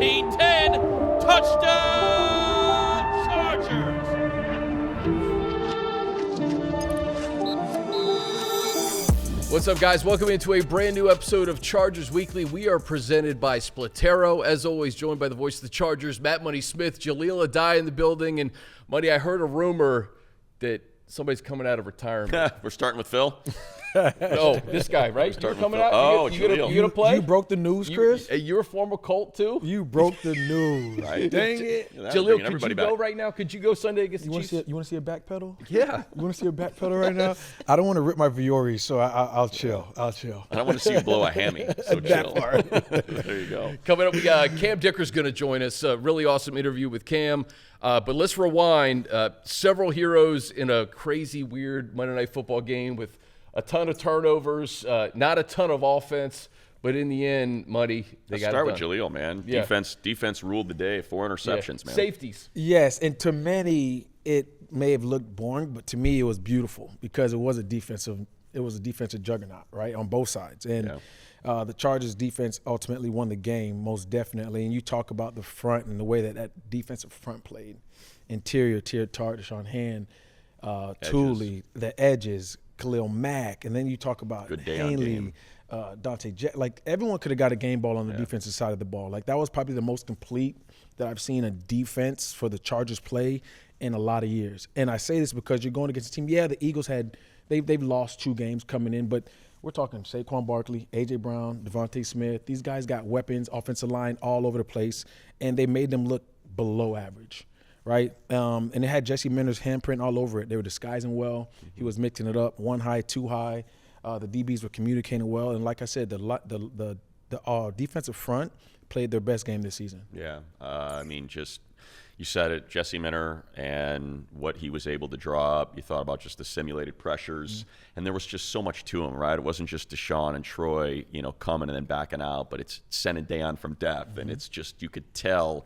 17-10. Touchdown, Chargers. What's up, guys? Welcome into a brand new episode of Chargers Weekly. We are presented by Splitero. As always, joined by the voice of the Chargers, Matt Money Smith, Jahleel Addae in the building. And Money, I heard a rumor that somebody's coming out of retirement. We're starting with Phil. No, this guy, right? You're coming out. Oh, you gonna play? You broke the news, Chris. You're a former Colt too. You broke the news. Right. Dang it. Jahleel, could you go right now? Could you go Sunday against the Chiefs? You want to see a back pedal? Yeah. You want to see a back pedal right now? I don't want to rip my Viore, so I'll chill. I don't want to see you blow a hammy. So chill. There you go. Coming up, we got Cam Dicker's going to join us. Really awesome interview with Cam. But let's rewind. Several heroes in a crazy, weird Monday Night Football game with a ton of turnovers, not a ton of offense, but in the end, Muddy, they got it done. Start with Jahleel, man. Yeah. Defense ruled the day. 4 interceptions, man. Safeties. Yes, and to many, it may have looked boring, but to me, it was beautiful because it was a defensive juggernaut, right, on both sides. And the Chargers defense ultimately won the game, most definitely. And you talk about the front and the way that defensive front played. Interior, Deshaun Hand, Thule, the edges, Khalil Mack, and then you talk about Hanley, Dante, like everyone could have got a game ball on the defensive side of the ball. Like that was probably the most complete that I've seen a defense for the Chargers play in a lot of years. And I say this because you're going against a team. Yeah, the Eagles they've lost 2 games coming in, but we're talking Saquon Barkley, A.J. Brown, Devontae Smith. These guys got weapons, offensive line all over the place, and they made them look below average. Right, and it had Jesse Minter's handprint all over it. They were disguising well. He was mixing it up, 1 high, 2 high. The DBs were communicating well, and like I said, the defensive front played their best game this season. Yeah, I mean, just you said it, Jesse Minter and what he was able to draw up. You thought about just the simulated pressures, and there was just so much to him, right? It wasn't just Deshaun and Troy, coming and then backing out, but it's sending Dayon from depth, and it's just you could tell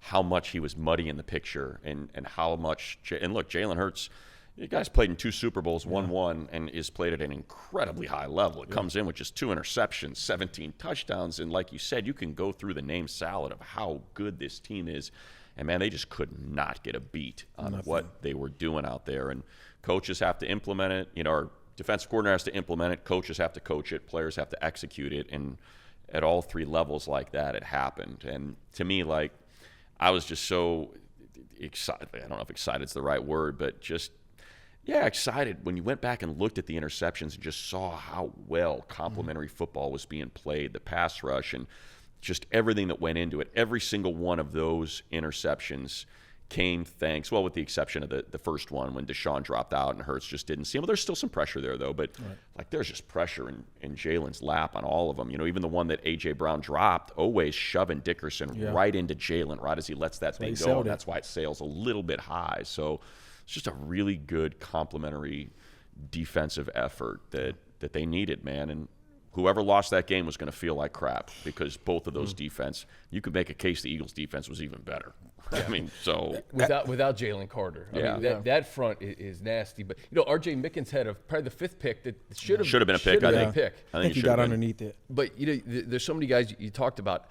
how much he was muddying the picture and how much – and look, Jalen Hurts, the guy's played in 2 Super Bowls, won and is played at an incredibly high level. It comes in with just 2 interceptions, 17 touchdowns, and like you said, you can go through the name salad of how good this team is. And, man, they just could not get a beat on what they were doing out there. And coaches have to implement it. Our defensive coordinator has to implement it. Coaches have to coach it. Players have to execute it. And at all 3 levels like that, it happened. And to me, I was just so excited. I don't know if excited's the right word, but just, excited when you went back and looked at the interceptions and just saw how well complementary football was being played, the pass rush, and just everything that went into it. Every single one of those interceptions came with the exception of the first one when Deshaun dropped out and Hurts just didn't see him. Well, there's still some pressure there, though. But, there's just pressure in Jalen's lap on all of them. Even the one that A.J. Brown dropped, always shoving Dickerson right into Jalen right as he lets that thing go. And that's why it sails a little bit high. So it's just a really good complementary defensive effort that they needed, man. And whoever lost that game was going to feel like crap because both of those defense, you could make a case the Eagles' defense was even better. I mean, so without Jalen Carter, I mean, that front is nasty. But R.J. Mickens had probably the 5th pick that should have been a pick. I think he got underneath it. But there's so many guys you talked about.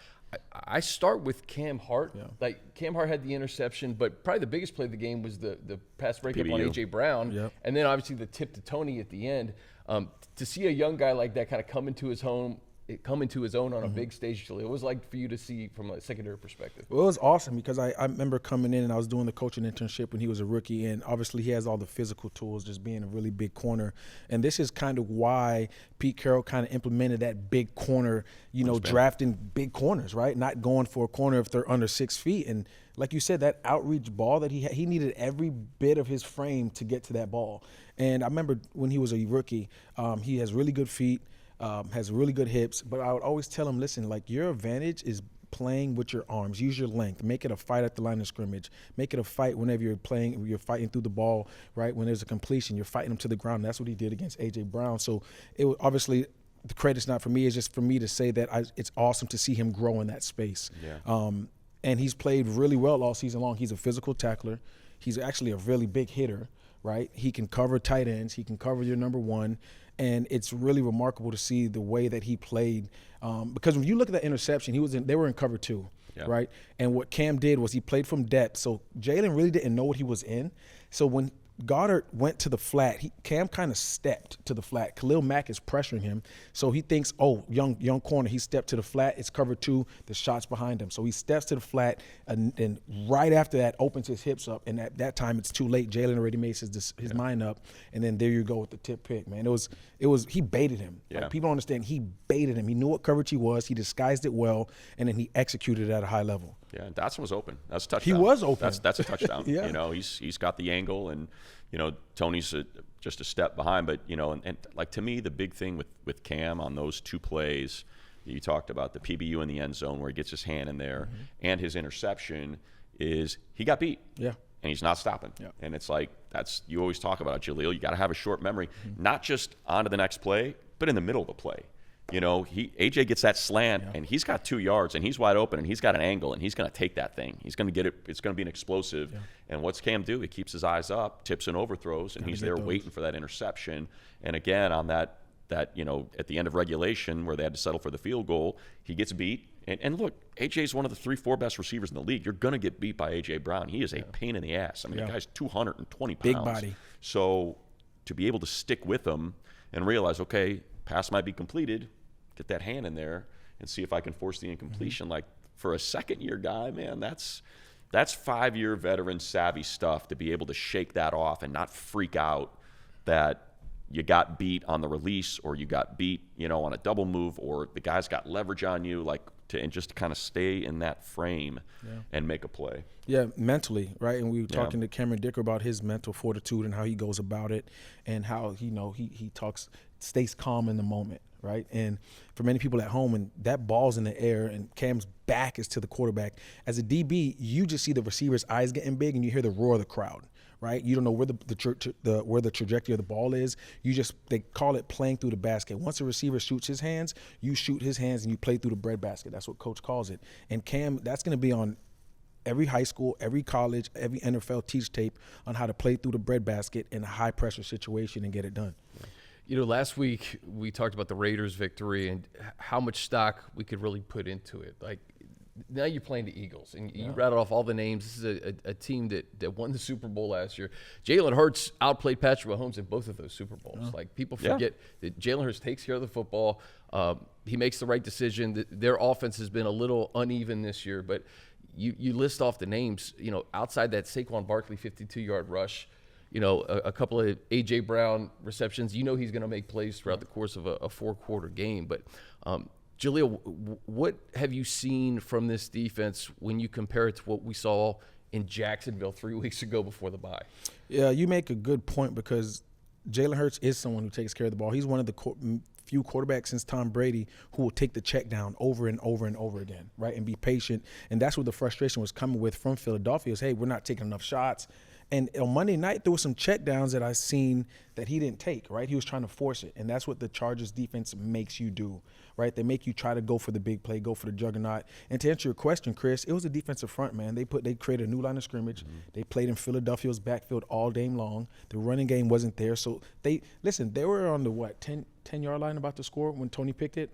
I start with Cam Hart. Yeah. Cam Hart had the interception, but probably the biggest play of the game was the pass breakup on A.J. Brown, and then obviously the tip to Tony at the end. To see a young guy like that kind of come into his own on a big stage, it was like for you to see from a secondary perspective. Well, it was awesome because I remember coming in and I was doing the coaching internship when he was a rookie, and obviously he has all the physical tools, just being a really big corner. And this is kind of why Pete Carroll kind of implemented that big corner, drafting big corners, right? Not going for a corner if they're under 6 feet. And like you said, that outreach ball that he needed every bit of his frame to get to that ball. And I remember when he was a rookie, he has really good feet. Has really good hips, but I would always tell him, listen, your advantage is playing with your arms. Use your length. Make it a fight at the line of scrimmage. Make it a fight whenever you're fighting through the ball, right? When there's a completion, you're fighting him to the ground. And that's what he did against A.J. Brown. So it was obviously the credit's not for me. It's just for me to say that it's awesome to see him grow in that space. Yeah. And he's played really well all season long. He's a physical tackler. He's actually a really big hitter. right? He can cover tight ends. He can cover your number one. And it's really remarkable to see the way that he played. Because when you look at that interception, they were in cover 2, right? And what Cam did was he played from depth. So Jahleel really didn't know what he was in. So when Goddard went to the flat, Cam kind of stepped to the flat. Khalil Mack is pressuring him. So he thinks, oh, young corner, he stepped to the flat. It's cover 2. The shot's behind him. So he steps to the flat, and right after that opens his hips up. And at that time, it's too late. Jahleel already made his mind up. And then there you go with the tip pick, man. It was he baited him. Yeah. Like, people don't understand. He baited him. He knew what coverage he was. He disguised it well, and then he executed it at a high level. Yeah, and Dotson was open. That's a touchdown. He was open. That's a touchdown. Yeah. You know, he's got the angle, and you know, Tony's just a step behind. But you know, and like, to me, the big thing with Cam on those 2 plays that you talked about, the PBU in the end zone where he gets his hand in there, and his interception, is he got beat. Yeah. And he's not stopping. Yeah. And it's like, you always talk about Jahleel. You got to have a short memory, not just on to the next play, but in the middle of the play. You know, AJ gets that slant, and he's got 2 yards, and he's wide open, and he's got an angle, and he's going to take that thing. He's going to get it. It's going to be an explosive. Yeah. And what's Cam do? He keeps his eyes up, tips and overthrows, and he's there waiting for that interception. And again, on that you know, at the end of regulation where they had to settle for the field goal, he gets beat. And look, AJ's one of the 3-4 best receivers in the league. You're going to get beat by AJ Brown. He is a pain in the ass. I mean, the guy's 220 pounds. Big body. So to be able to stick with him and realize, okay, pass might be completed, get that hand in there and see if I can force the incompletion. Like, for a second-year guy, man, that's 5-year veteran savvy stuff, to be able to shake that off and not freak out that you got beat on the release, or you got beat, you know, on a double move, or the guy's got leverage on you, and just to kind of stay in that frame and make a play. Yeah, mentally, right? And we were talking to Cameron Dicker about his mental fortitude and how he goes about it, and how he stays calm in the moment, right? And for many people at home, and that ball's in the air and Cam's back is to the quarterback, as a DB, you just see the receiver's eyes getting big and you hear the roar of the crowd. Right, you don't know where where the trajectory of the ball is. They call it playing through the basket. Once a receiver shoots his hands, you shoot his hands and you play through the breadbasket. That's what coach calls it. And Cam, that's going to be on every high school, every college, every NFL teach tape on how to play through the breadbasket in a high pressure situation and get it done. You know, last week we talked about the Raiders' victory and how much stock we could really put into it. Like, now you're playing the Eagles, and you rattled off all the names. This is a team that won the Super Bowl last year. Jalen Hurts outplayed Patrick Mahomes in both of those Super Bowls. Like, people forget that Jalen Hurts takes care of the football. He makes the right decision. Their offense has been a little uneven this year, but you list off the names. You know, outside that Saquon Barkley 52-yard rush, you know, a couple of A.J. Brown receptions, you know he's going to make plays throughout the course of a 4-quarter game. But Jahleel, what have you seen from this defense when you compare it to what we saw in Jacksonville 3 weeks ago before the bye? Yeah, you make a good point, because Jalen Hurts is someone who takes care of the ball. He's one of the few quarterbacks since Tom Brady who will take the check down over and over and over again, right, and be patient. And that's where the frustration was coming with from Philadelphia is, hey, we're not taking enough shots. And on Monday night, there were some check downs that I seen that he didn't take, right? He was trying to force it. And that's what the Chargers defense makes you do, right? They make you try to go for the big play, go for the juggernaut. And to answer your question, Chris, it was a defensive front, man. They created a new line of scrimmage. They played in Philadelphia's backfield all game long. The running game wasn't there. So they were on the 10-yard line about to score when Tony picked it.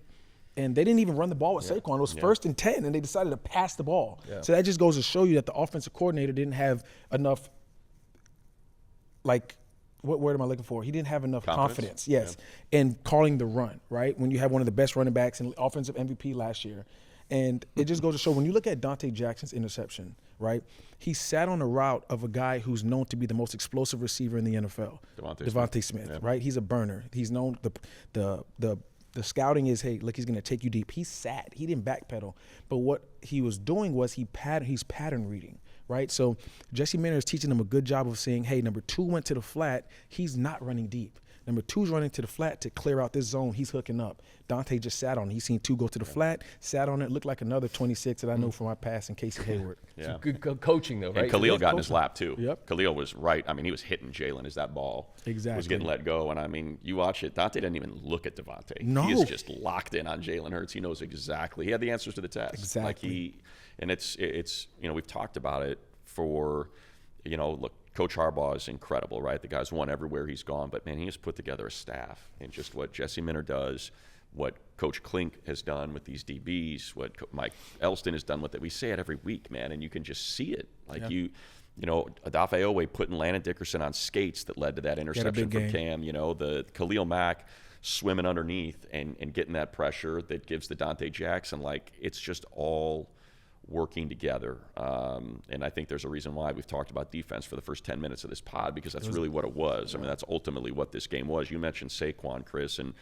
And they didn't even run the ball with Saquon. It was 1st and 10, and they decided to pass the ball. Yeah. So that just goes to show you that the offensive coordinator didn't have enough, like, what word am I looking for? He didn't have enough confidence in calling the run, right? When you have one of the best running backs and offensive MVP last year. And it just goes to show, when you look at Dante Jackson's interception, right, he sat on a route of a guy who's known to be the most explosive receiver in the NFL, Devontae Smith, right? He's a burner. He's known the scouting is, hey, look, he's going to take you deep. He sat. He didn't backpedal. But what he was doing was he's pattern reading, right? So Jesse Minter is teaching him a good job of saying, hey, number 2 went to the flat. He's not running deep. Number 2's running to the flat to clear out this zone. He's hooking up. Dante just sat on it. He's seen 2 go to the flat, sat on it, looked like another 26 that I know from my past in Casey Hayward. Some good coaching, though, right? And Khalil got in his lap, too. Yep. Khalil was right. I mean, he was hitting Jalen as that ball was getting let go. And, I mean, you watch it. Dante didn't even look at Devontae. No. He is just locked in on Jalen Hurts. He knows exactly. He had the answers to the test. Exactly. And it's you know, we've talked about it for, you know, look, Coach Harbaugh is incredible, right? The guy's won everywhere he's gone, but man, he has put together a staff, and just what Jesse Minter does, what Coach Klink has done with these DBs, what Mike Elston has done with it. We say it every week, man, and you can just see it. Like you know, Odafe Oweh putting Landon Dickerson on skates that led to that interception from Cam. You know, the Khalil Mack swimming underneath and getting that pressure that gives the Dante Jackson. Like, it's just all working together. And I think there's a reason why we've talked about defense for the first 10 minutes of this pod, because that's really what it was. I mean, that's ultimately what this game was. You mentioned Saquon, Chris, and,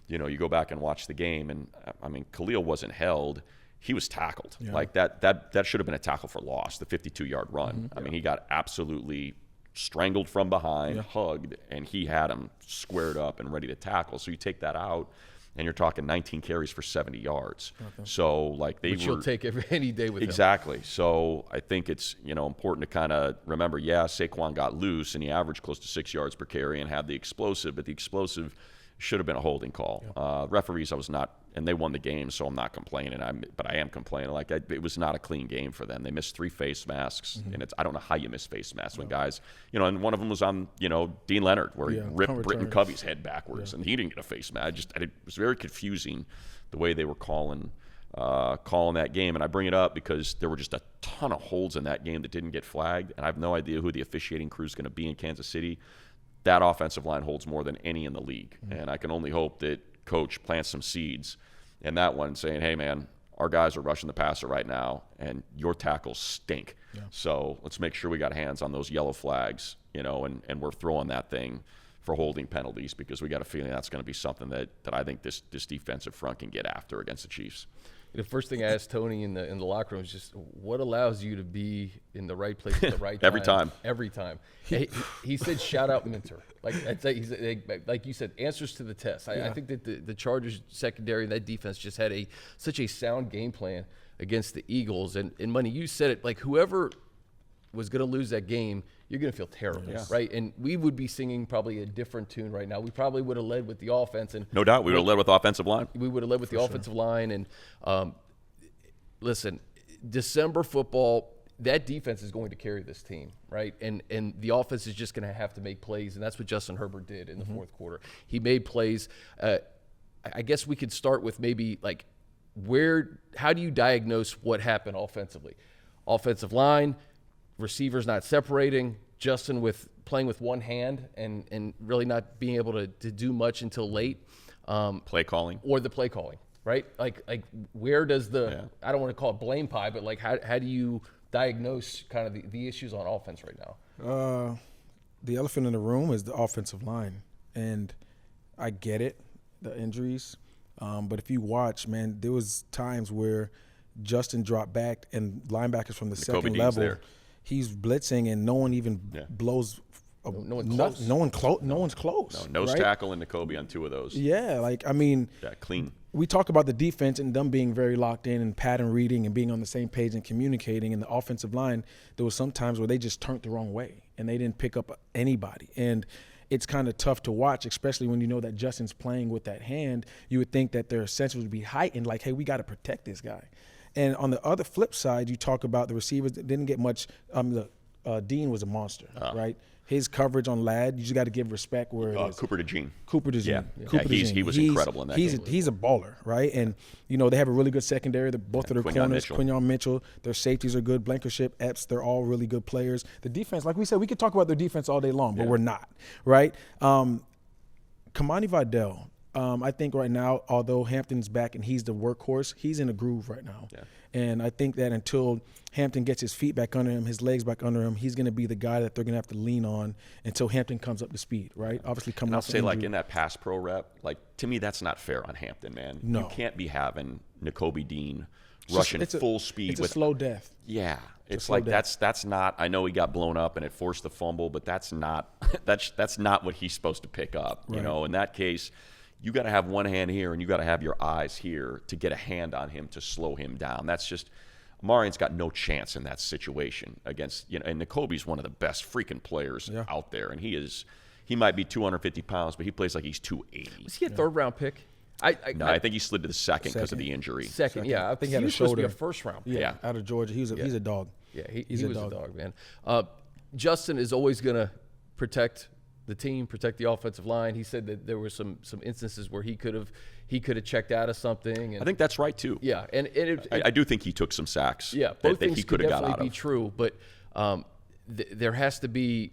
you know, you go back and watch the game, and, I mean, Khalil wasn't held. He was tackled. Like, that should have been a tackle for loss, the 52-yard run. I mean, he got absolutely strangled from behind, hugged, and he had him squared up and ready to tackle. So you take that out, and you're talking 19 carries for 70 yards. So, like, which you'll take any day with him. Exactly. So I think it's, you know, important to kind of remember, Saquon got loose, and he averaged close to 6 yards per carry and had the explosive, but the explosive should have been a holding call. Referees, I was not, and they won the game, so I'm not complaining. But I am complaining. Like, it was not a clean game for them. They missed 3 face masks, and I don't know how you miss face masks when guys, you know, and one of them was on, you know, Dean Leonard, where he ripped Britton Covey's head backwards, and he didn't get a face mask. It was very confusing the way they were calling that game. And I bring it up because there were just a ton of holds in that game that didn't get flagged, and I have no idea who the officiating crew is going to be in Kansas City. That offensive line holds more than any in the league. And I can only hope that Coach plants some seeds in that one, saying, hey, man, our guys are rushing the passer right now, and your tackles stink. So let's make sure we got hands on those yellow flags, you know, and we're throwing that thing for holding penalties, because we got a feeling that's going to be something that I think this defensive front can get after against the Chiefs. The first thing I asked Tony in the locker room was just, what allows you to be in the right place at the right time? Every time. He said, shout out Minter. Like you said, answers to the test. I think that the Chargers secondary and that defense just had such a sound game plan against the Eagles. And Money, you said it, like, whoever was going to lose that game, you're going to feel terrible, right? And we would be singing probably a different tune right now. We probably would have led with the offense. And no doubt, we would have led with offensive line. We would have led with the offensive line. And listen, December football, that defense is going to carry this team, right? And the offense is just going to have to make plays, and that's what Justin Herbert did in the fourth quarter. He made plays. I guess we could start with maybe, like, how do you diagnose what happened offensively? Offensive line, receivers not separating, Justin playing with one hand and really not being able to do much until late. Play calling. Or the play calling, right? Like where does I don't want to call it blame pie, but, like, how do you diagnose kind of the issues on offense right now? The elephant in the room is the offensive line. And I get it, the injuries. But if you watch, man, there was times where Justin dropped back and linebackers from the second level, he's blitzing and no one even blows. No one's close. No nose tackle and Nakobe on 2 of those. Yeah, like, I mean, clean. We talk about the defense and them being very locked in and pattern reading and being on the same page and communicating. And the offensive line, there was some times where they just turned the wrong way and they didn't pick up anybody. And it's kind of tough to watch, especially when you know that Justin's playing with that hand. You would think that their sense would be heightened, like, hey, we got to protect this guy. And on the other flip side, you talk about the receivers that didn't get much. Dean was a monster, right? His coverage on Ladd, you just got to give respect where it is. Cooper DeJean. He was incredible in that game. He's a baller, right? And, you know, they have a really good secondary. Both of their corners, Quinyon Mitchell, their safeties are good. Blankenship, Epps, they're all really good players. The defense, like we said, we could talk about their defense all day long, but we're not, right? Kamani Vidal, I think right now, although Hampton's back and he's the workhorse, he's in a groove right now. And I think that until Hampton gets his feet back under him, his legs back under him, he's going to be the guy that they're going to have to lean on until Hampton comes up to speed, right? Obviously coming off. I'll say, like, in that pass pro rep, like, to me, that's not fair on Hampton, man. No. You can't be having Nakobe Dean rushing full speed. It's a slow death. Yeah. It's like that's not. I know he got blown up and it forced the fumble, but that's not what he's supposed to pick up. You know, in that case, you got to have one hand here and you got to have your eyes here to get a hand on him to slow him down. That's just Amarian's got no chance in that situation against, you know, and Nakobe's one of the best freaking players out there, and he might be 250 pounds, but he plays like he's 280. Was he a third-round pick? I think he slid to the second because of the injury. Second, yeah. I think he was supposed to be a first-round pick. Out of Georgia. He's a dog. Yeah, he was a dog, man. Justin is always going to protect the team, protect the offensive line. He said that there were some instances where he could have checked out of something. And I think that's right too. Yeah, and I do think he took some sacks. Yeah, both that things he could have got definitely out be of. true, but there has to be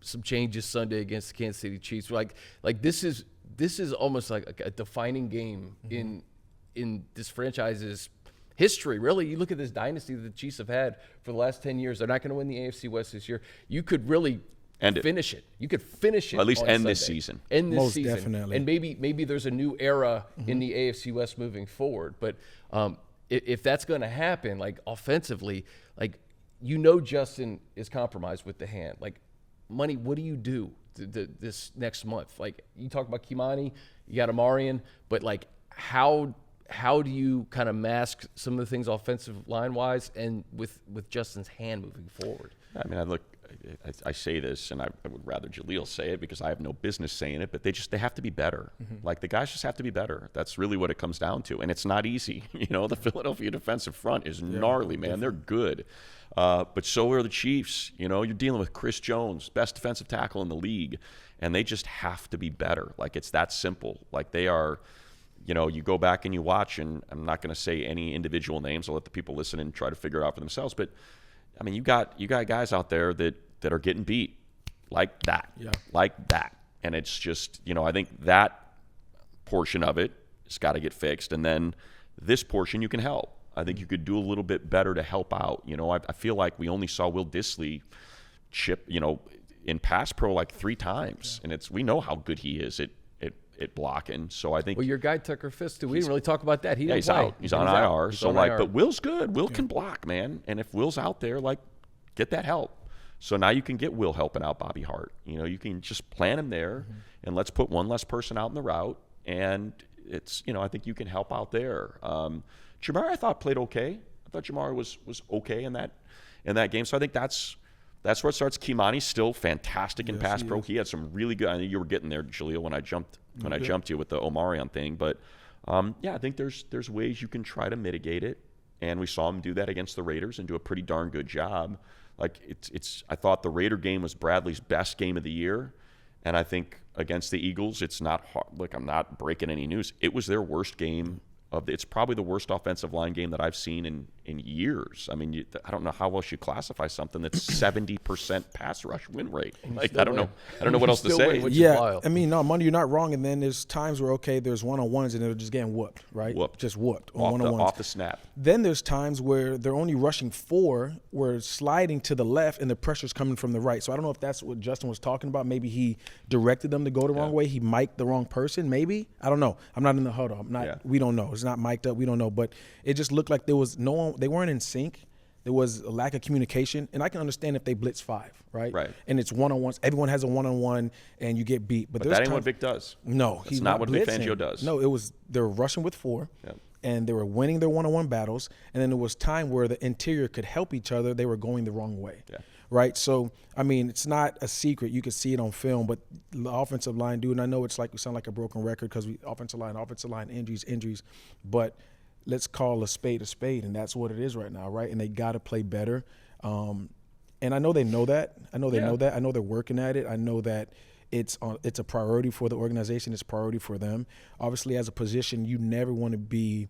some changes Sunday against the Kansas City Chiefs. Like this is almost like a defining game in this franchise's history. Really, you look at this dynasty that the Chiefs have had for the last 10 years. They're not going to win the AFC West this year. You could really finish it. You could finish it. At least on end Sunday. this season. End this Most season. definitely. And maybe there's a new era in the AFC West moving forward. But if that's going to happen, like offensively, like Justin is compromised with the hand. Like, Money, what do you do this next month? Like, you talk about Kimani, you got Amarian, but like how do you kind of mask some of the things offensive line wise and with Justin's hand moving forward? I mean, I say this, and I would rather Jahleel say it because I have no business saying it, but they have to be better. Like, the guys just have to be better. That's really what it comes down to, and it's not easy. The Philadelphia defensive front is gnarly, man. They're good. But so are the Chiefs. You're dealing with Chris Jones, best defensive tackle in the league, and they just have to be better. Like, it's that simple. Like, they are, you go back and you watch, and I'm not going to say any individual names. I'll let the people listen and try to figure it out for themselves. But, I mean, you got guys out there that are getting beat like that, like that. And it's just, I think that portion of it has got to get fixed. And then this portion you can help. I think you could do a little bit better to help out. I feel like we only saw Will Dissly chip, in pass pro like 3 times. And we know how good he is at blocking. So I think. Well, your guy Tucker Fisk, we didn't really talk about that. He's out. He's on IR. So but Will's good. Will can block, man. And if Will's out there, like, get that help. So now you can get Will helping out Bobby Hart. You can just plan him there, and let's put one less person out in the route. And it's, I think you can help out there. Jamari, I thought, played okay. I thought Jamari was okay in that game. So I think that's where it starts. Kimani's still fantastic in pass pro. He had some really good. I think you were getting there, Jahleel, when I jumped you with the Omarion thing. But I think there's ways you can try to mitigate it. And we saw him do that against the Raiders and do a pretty darn good job. Like, I thought the Raider game was Bradley's best game of the year. And I think against the Eagles, it's not hard. Look, I'm not breaking any news. It was their worst game it's probably the worst offensive line game that I've seen in years. I mean, I don't know how else you classify something that's 70% pass rush win rate. Like, I don't know what else to say. I mean, no, Money, you're not wrong. And then there's times where, okay, there's one-on-ones and they're just getting whooped, right? Just whooped on one-on-ones. Off the snap. Then there's times where they're only rushing 4, where sliding to the left and the pressure's coming from the right. So I don't know if that's what Justin was talking about. Maybe he directed them to go the wrong way. He mic'd the wrong person, maybe. I don't know. I'm not in the huddle. We don't know. It's not mic'd up. We don't know. But it just looked like there was no one. They weren't in sync. There was a lack of communication. And I can understand if they blitz 5, right? Right. And it's one-on-ones. Everyone has a one-on-one and you get beat. But that ain't what Vic does. No. That's not what Vic Fangio does. No, they were rushing with 4. And they were winning their one-on-one battles. And then there was time where the interior could help each other. They were going the wrong way. Right? So, I mean, it's not a secret. You can see it on film. But the offensive line, dude, and I know it's like we sound like a broken record because offensive line, injuries. But let's call a spade, and that's what it is right now, right? And they got to play better. And I know they know that. I know that. I know they're working at it. I know that it's a priority for the organization. It's a priority for them. Obviously, as a position, you never want to be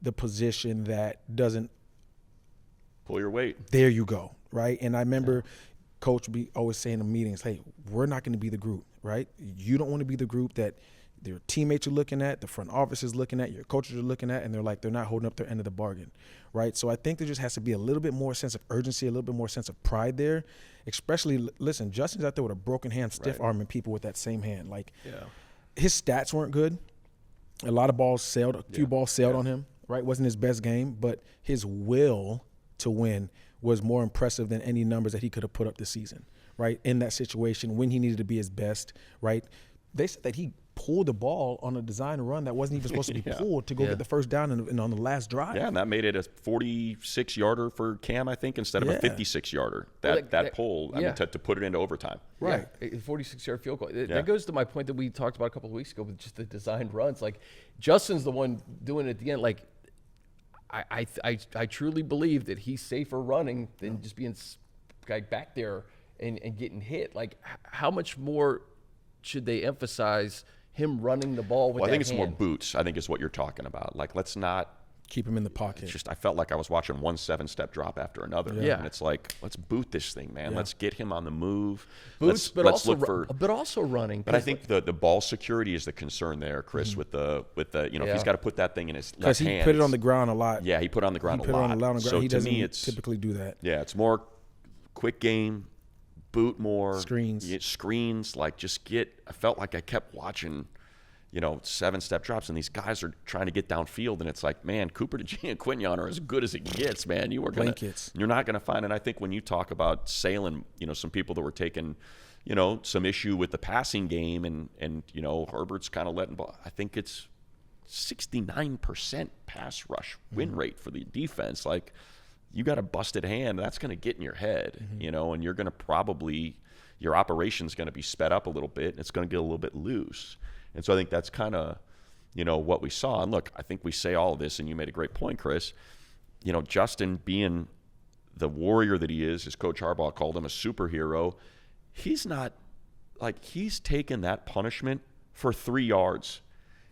the position that doesn't pull your weight. There you go, right? And I remember Coach be always saying in meetings, hey, we're not going to be the group, right? You don't want to be the group that their teammates are looking at, the front office is looking at, your coaches are looking at, and they're not holding up their end of the bargain, right? So I think there just has to be a little bit more sense of urgency, a little bit more sense of pride there, especially, listen, Justin's out there with a broken hand, stiff-arming people with that same hand. Like, his stats weren't good. A lot of balls sailed, a few balls sailed on him, right? Wasn't his best game, but his will to win was more impressive than any numbers that he could have put up this season, right? In that situation when he needed to be his best, right? They said that he pulled the ball on a design run that wasn't even supposed to be pulled to go get the first down and on the last drive. Yeah, and that made it a 46-yarder for Cam, I think, instead of a 56-yarder. That pull, I mean, to put it into overtime. Right, a 46-yard field goal. That goes to my point that we talked about a couple of weeks ago with just the designed runs. Like, Justin's the one doing it at the end. Like, I truly believe that he's safer running than just being back there and getting hit. Like, how much more should they emphasize him running the ball with I think it's hand? more boots, I think is what you're talking about. Like, let's not keep him in the pocket. It's just, I felt like I was watching one 7-step drop after another. Yeah. And it's like, let's boot this thing, man. Yeah. Let's get him on the move. Boots, but let's also look for, but also running. But I think the ball security is the concern there, Chris, with the if he's got to put that thing in his left Because he hand. put it on the ground a lot. Yeah, he put it on the ground a lot. So he to doesn't me, it's typically do that. Yeah, it's more quick game, boot more. Screens. Screens, like just get, I felt like I kept watching, 7-step drops, and these guys are trying to get downfield, and it's like, man, Cooper DeJean and Quinyon are as good as it gets, man. You're not going to find, and I think when you talk about Salem, some people that were taking, some issue with the passing game, and Herbert's kind of letting ball. I think it's 69% pass rush win rate for the defense. Like, you got a busted hand, that's going to get in your head, and you're going to probably, your operation's going to be sped up a little bit, and it's going to get a little bit loose. And so I think that's kind of, what we saw. And look, I think we say all of this, and you made a great point, Chris. Justin being the warrior that he is, as Coach Harbaugh called him, a superhero, he's not, he's taken that punishment for 3 yards.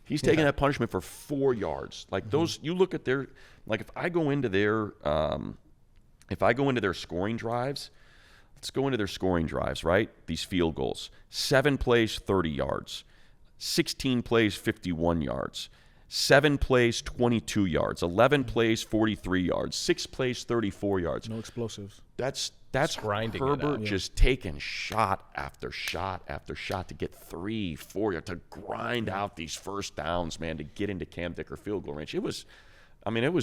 He's taking that punishment for 4 yards. Those, you look at their, if I go into their scoring drives, let's go into their scoring drives, right? These field goals. 7 plays, 30 yards. 16 plays, 51 yards. 7 plays, 22 yards. 11 plays, 43 yards. 6 plays, 34 yards. No explosives. That's grinding Herbert just taking shot after shot after shot to get 3, 4 yards, to grind out these first downs, man, to get into Cam Dicker field goal range. It was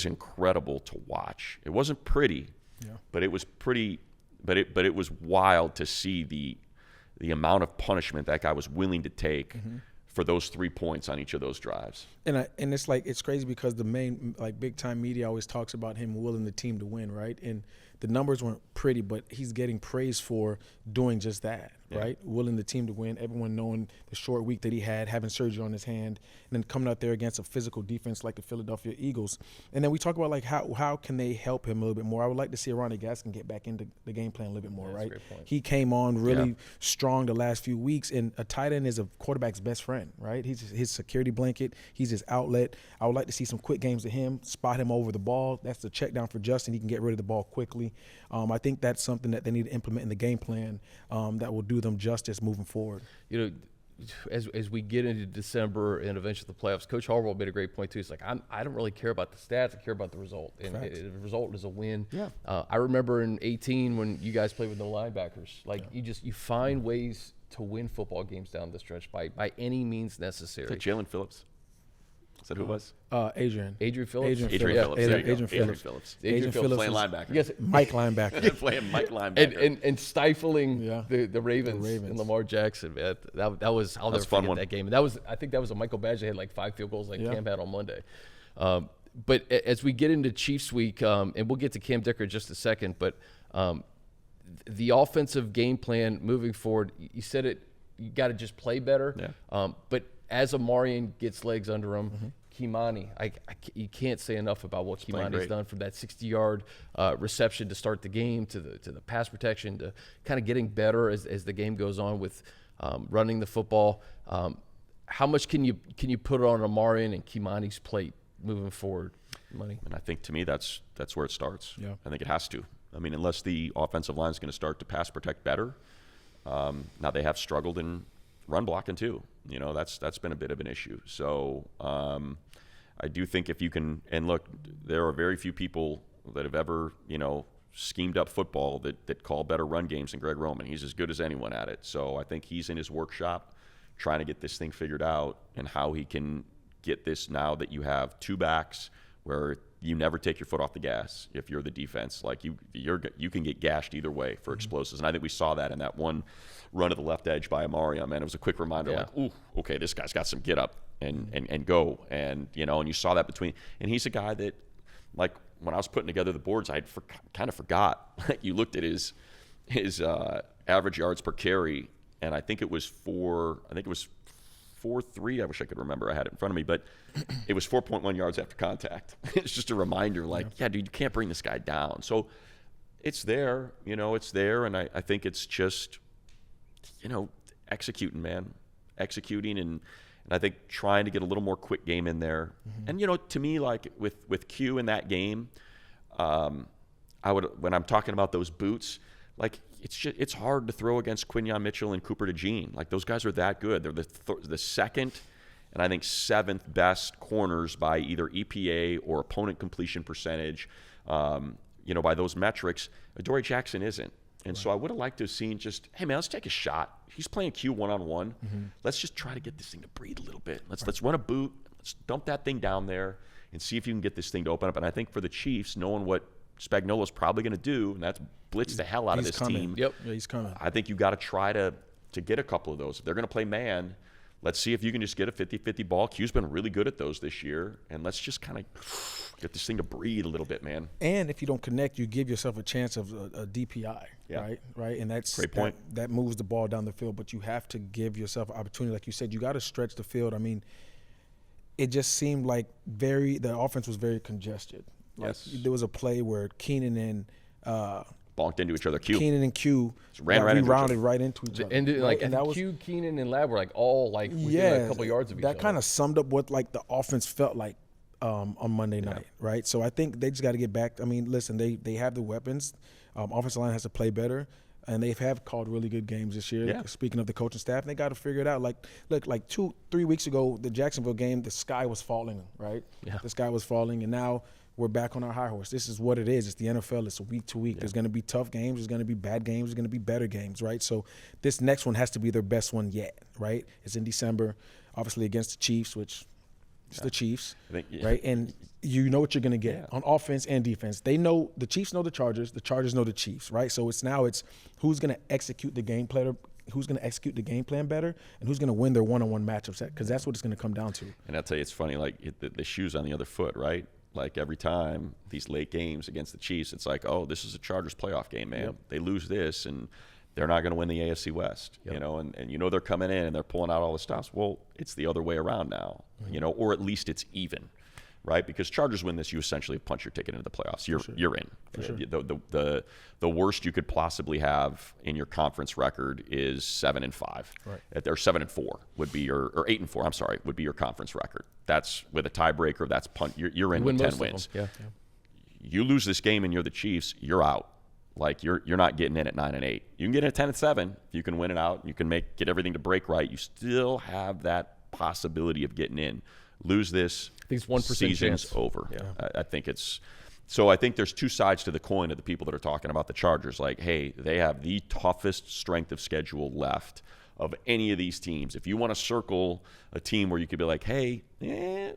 incredible to watch. It wasn't pretty, but it was pretty. But it was wild to see the amount of punishment that guy was willing to take for those 3 points on each of those drives. And it's crazy because the main big time media always talks about him willing the team to win, right? And the numbers weren't pretty, but he's getting praise for doing just that, right? Willing the team to win, everyone knowing the short week that he had, having surgery on his hand, and then coming out there against a physical defense like the Philadelphia Eagles. And then we talk about how can they help him a little bit more. I would like to see Ronnie Gaskin get back into the game plan a little bit more, right? He came on really strong the last few weeks, and a tight end is a quarterback's best friend, right? He's his security blanket. He's his outlet. I would like to see some quick games of him, spot him over the ball. That's the check down for Justin. He can get rid of the ball quickly. I think that's something that they need to implement in the game plan that will do them justice moving forward. As we get into December and eventually the playoffs, Coach Harbaugh made a great point too. He's like, I don't really care about the stats. I care about the result. And the result is a win. Yeah. I remember in 2018 when you guys played with no linebackers. You find ways to win football games down the stretch by any means necessary. Is that Jalen Phillips? Is that who it was? Adrian Phillips. Phillips. Adrian Phillips playing linebacker. Yes, Mike linebacker. Playing Mike linebacker. And stifling the Ravens and Lamar Jackson, man. That was, I'll never forget that game. And I think that was a Michael Badger had 5 field goals Cam had on Monday. But as we get into Chiefs week, and we'll get to Cam Dicker in just a second, but the offensive game plan moving forward, you said it, you got to just play better. Yeah. But as Amarian gets legs under him, Kimani, you can't say enough about what Kimani's done, from that 60-yard reception to start the game to the pass protection to kind of getting better as the game goes on with running the football. How much can you put it on Amarian and Kimani's plate moving forward, Money? And I think, to me, that's where it starts. Yeah. I think it has to. Unless the offensive line is going to start to pass protect better. Now they have struggled in run blocking too. That's been a bit of an issue. So I do think if you can, and look, there are very few people that have ever, schemed up football that call better run games than Greg Roman. He's as good as anyone at it. So I think he's in his workshop trying to get this thing figured out, and how he can get this now that you have 2 backs where you never take your foot off the gas if you're the defense. You can get gashed either way for explosives. And I think we saw that in that one run to the left edge by Amari. Man, it was a quick reminder, ooh, okay, this guy's got some get up and go. And, and you saw that between. And he's a guy that, when I was putting together the boards, I kind of forgot. You looked at his average yards per carry, and I think it was 4.3. I wish I could remember. I had it in front of me, but it was 4.1 yards after contact. It's just a reminder, dude, you can't bring this guy down. So it's there, it's there. And I think it's just, executing, man. Executing and I think trying to get a little more quick game in there. And, to me, like with Q in that game, when I'm talking about those boots, like it's hard to throw against Quinyon Mitchell and Cooper DeJean. Like those guys are that good. They're the second and I think seventh best corners by either EPA or opponent completion percentage. By those metrics, Adoree Jackson isn't. And so I would have liked to have seen just, hey man, let's take a shot. He's playing Q one-on-one. Let's just try to get this thing to breathe a little bit. Let's run a boot. Let's dump that thing down there and see if you can get this thing to open up. And I think for the Chiefs, knowing what Spagnuolo's probably going to do, and that's blitz the hell out of this team. Yep. Yeah, he's coming. I think you got to try to get a couple of those. If they're going to play man, let's see if you can just get a 50-50 ball. Q's been really good at those this year, and let's just kind of get this thing to breathe a little bit, man. And if you don't connect, you give yourself a chance of a DPI, right? And that's great point. That moves the ball down the field, but you have to give yourself an opportunity. Like you said, you got to stretch the field. I mean, it just seemed like the offense was very congested. Like there was a play where Keenan and bonked into each other. Keenan and Q ran right into each other. And that was Q, Keenan, and Lab were like all like within a couple yards of each other. That kind of summed up what like the offense felt like on Monday night, right? So I think they just got to get back. I mean, listen, they have the weapons. Offensive line has to play better, and they have called really good games this year. Yeah. Speaking of the coaching staff, they got to figure it out. Like 2-3 weeks ago, the Jacksonville game, the sky was falling, right? Yeah. The sky was falling, and now we're back on our high horse. This is what it is. It's the NFL. It's week to week. There's going to be tough games. There's going to be bad games. There's going to be better games, right? So this next one has to be their best one yet, right? It's in December, obviously against the Chiefs, which is the Chiefs, right? And you know what you're going to get on offense and defense. They know the Chiefs know the Chargers know the Chiefs, right? So it's who's going to execute the game plan, who's going to execute the game plan better, and who's going to win their one-on-one matchups, because that's what it's going to come down to. And I'll tell you, it's funny, like the shoe's on the other foot, right? Like every time these late games against the Chiefs, it's like, oh, this is a Chargers playoff game, man. They lose this, and they're not going to win the AFC West, and they're coming in and they're pulling out all the stops. Well, it's the other way around now, or at least it's even, right? Because Chargers win this, you essentially punch your ticket into the playoffs. You're in. For sure. The worst you could possibly have in your conference record is 7-5. Right. Or 7-4 would be or 8-4. I'm sorry, would be your conference record. That's with a tiebreaker. That's punt. You're in with 10 wins. Yeah. You lose this game and you're the Chiefs. You're out. Like you're not getting in at 9-8. You can get in at 10-7. If you can win it out, you can get everything to break right. You still have that possibility of getting in. Lose this, I think it's 1% season's chance. over. Yeah. I think it's so. I think there's two sides to the coin of the people that are talking about the Chargers. Like, hey, they have the toughest strength of schedule left of any of these teams. If you want to circle a team where you could be like, hey,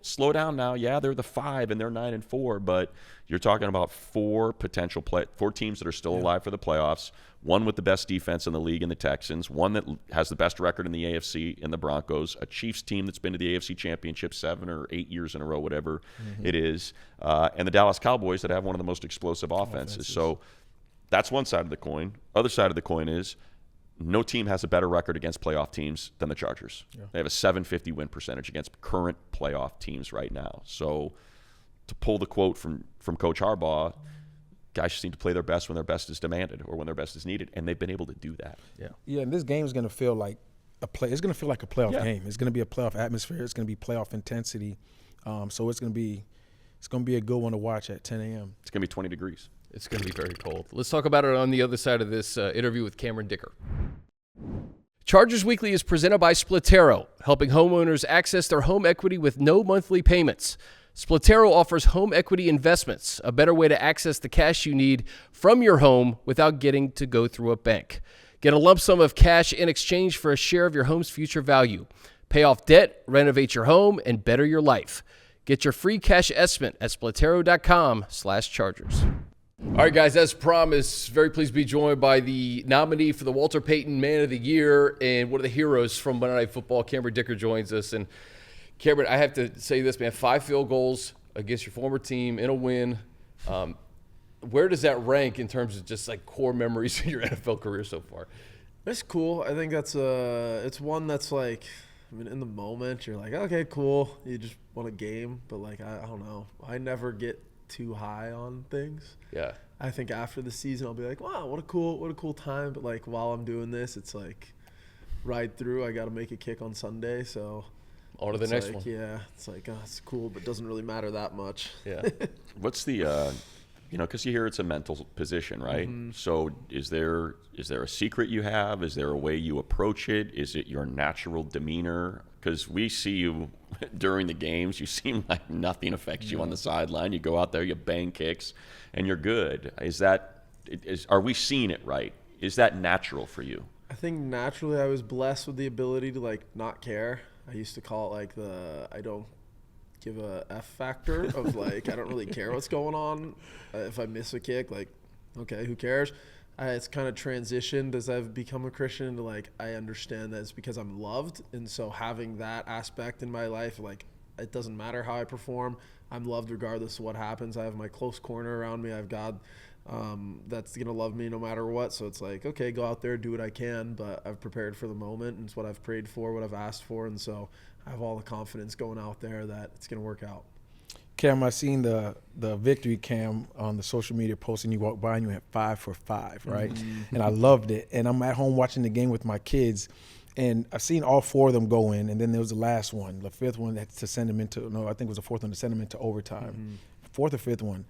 slow down now. Yeah, they're the 5 and they're 9-4, but you're talking about four teams that are still alive for the playoffs. One with the best defense in the league in the Texans, one that has the best record in the AFC in the Broncos, a Chiefs team that's been to the AFC Championship 7 or 8 years in a row, whatever it is, and the Dallas Cowboys that have one of the most explosive offenses. So that's one side of the coin. Other side of the coin is no team has a better record against playoff teams than the Chargers. Yeah. They have a 750 win percentage against current playoff teams right now. So to pull the quote from Coach Harbaugh, guys just need to play their best when their best is demanded or when their best is needed, and they've been able to do that. Yeah, and this game is going to feel like it's going to feel like a playoff game. It's going to be a playoff atmosphere. It's going to be playoff intensity. So it's going to be a good one to watch at 10 a.m. It's going to be 20 degrees. It's going to be very cold. Let's talk about it on the other side of this interview with Cameron Dicker. Chargers Weekly is presented by Splitero, helping homeowners access their home equity with no monthly payments. Splitero offers home equity investments, a better way to access the cash you need from your home without getting to go through a bank. Get a lump sum of cash in exchange for a share of your home's future value. Pay off debt, renovate your home, and better your life. Get your free cash estimate at splitero.com/Chargers. All right, guys, as promised, very pleased to be joined by the nominee for the Walter Payton Man of the Year and one of the heroes from Monday Night Football. Cameron Dicker joins us. And Cameron, I have to say this, man, 5 field goals against your former team in a win. Where does that rank in terms of just like core memories of your NFL career so far? It's cool. I think that's it's one that's like, I mean, in the moment, you're like, okay, cool. You just won a game. But like, I don't know. I never get too high on things. Yeah. I think after the season I'll be like, wow, what a cool time. But like while I'm doing this, it's like ride through. I got to make a kick on Sunday, so on to the next one. Yeah, it's like it's cool, but doesn't really matter that much. Yeah. What's the because you hear it's a mental position, right? So is there a secret you have? Is there a way you approach it? Is it your natural demeanor? Because we see you during the games, you seem like nothing affects you on the sideline. You go out there, you bang kicks, and you're good. Are we seeing it right? Is that natural for you? I think naturally I was blessed with the ability to like not care. I used to call it like the I don't give a F factor of like I don't really care what's going on. If I miss a kick, like okay, who cares? It's kind of transitioned as I've become a Christian to like I understand that it's because I'm loved, and so having that aspect in my life, like it doesn't matter how I perform, I'm loved regardless of what happens. I have my close corner around me. I've God that's gonna love me no matter what. So it's like okay, go out there, do what I can, but I've prepared for the moment, and it's what I've prayed for, what I've asked for, and so I have all the confidence going out there that it's gonna work out. Cam, I seen the victory cam on the social media post, and you walked by and you had 5 for 5, right? And I loved it. And I'm at home watching the game with my kids, and I've seen all 4 of them go in, and then there was the last one, the 5th one to send them into I think it was the 4th one to send them into overtime, 4th or 5th one.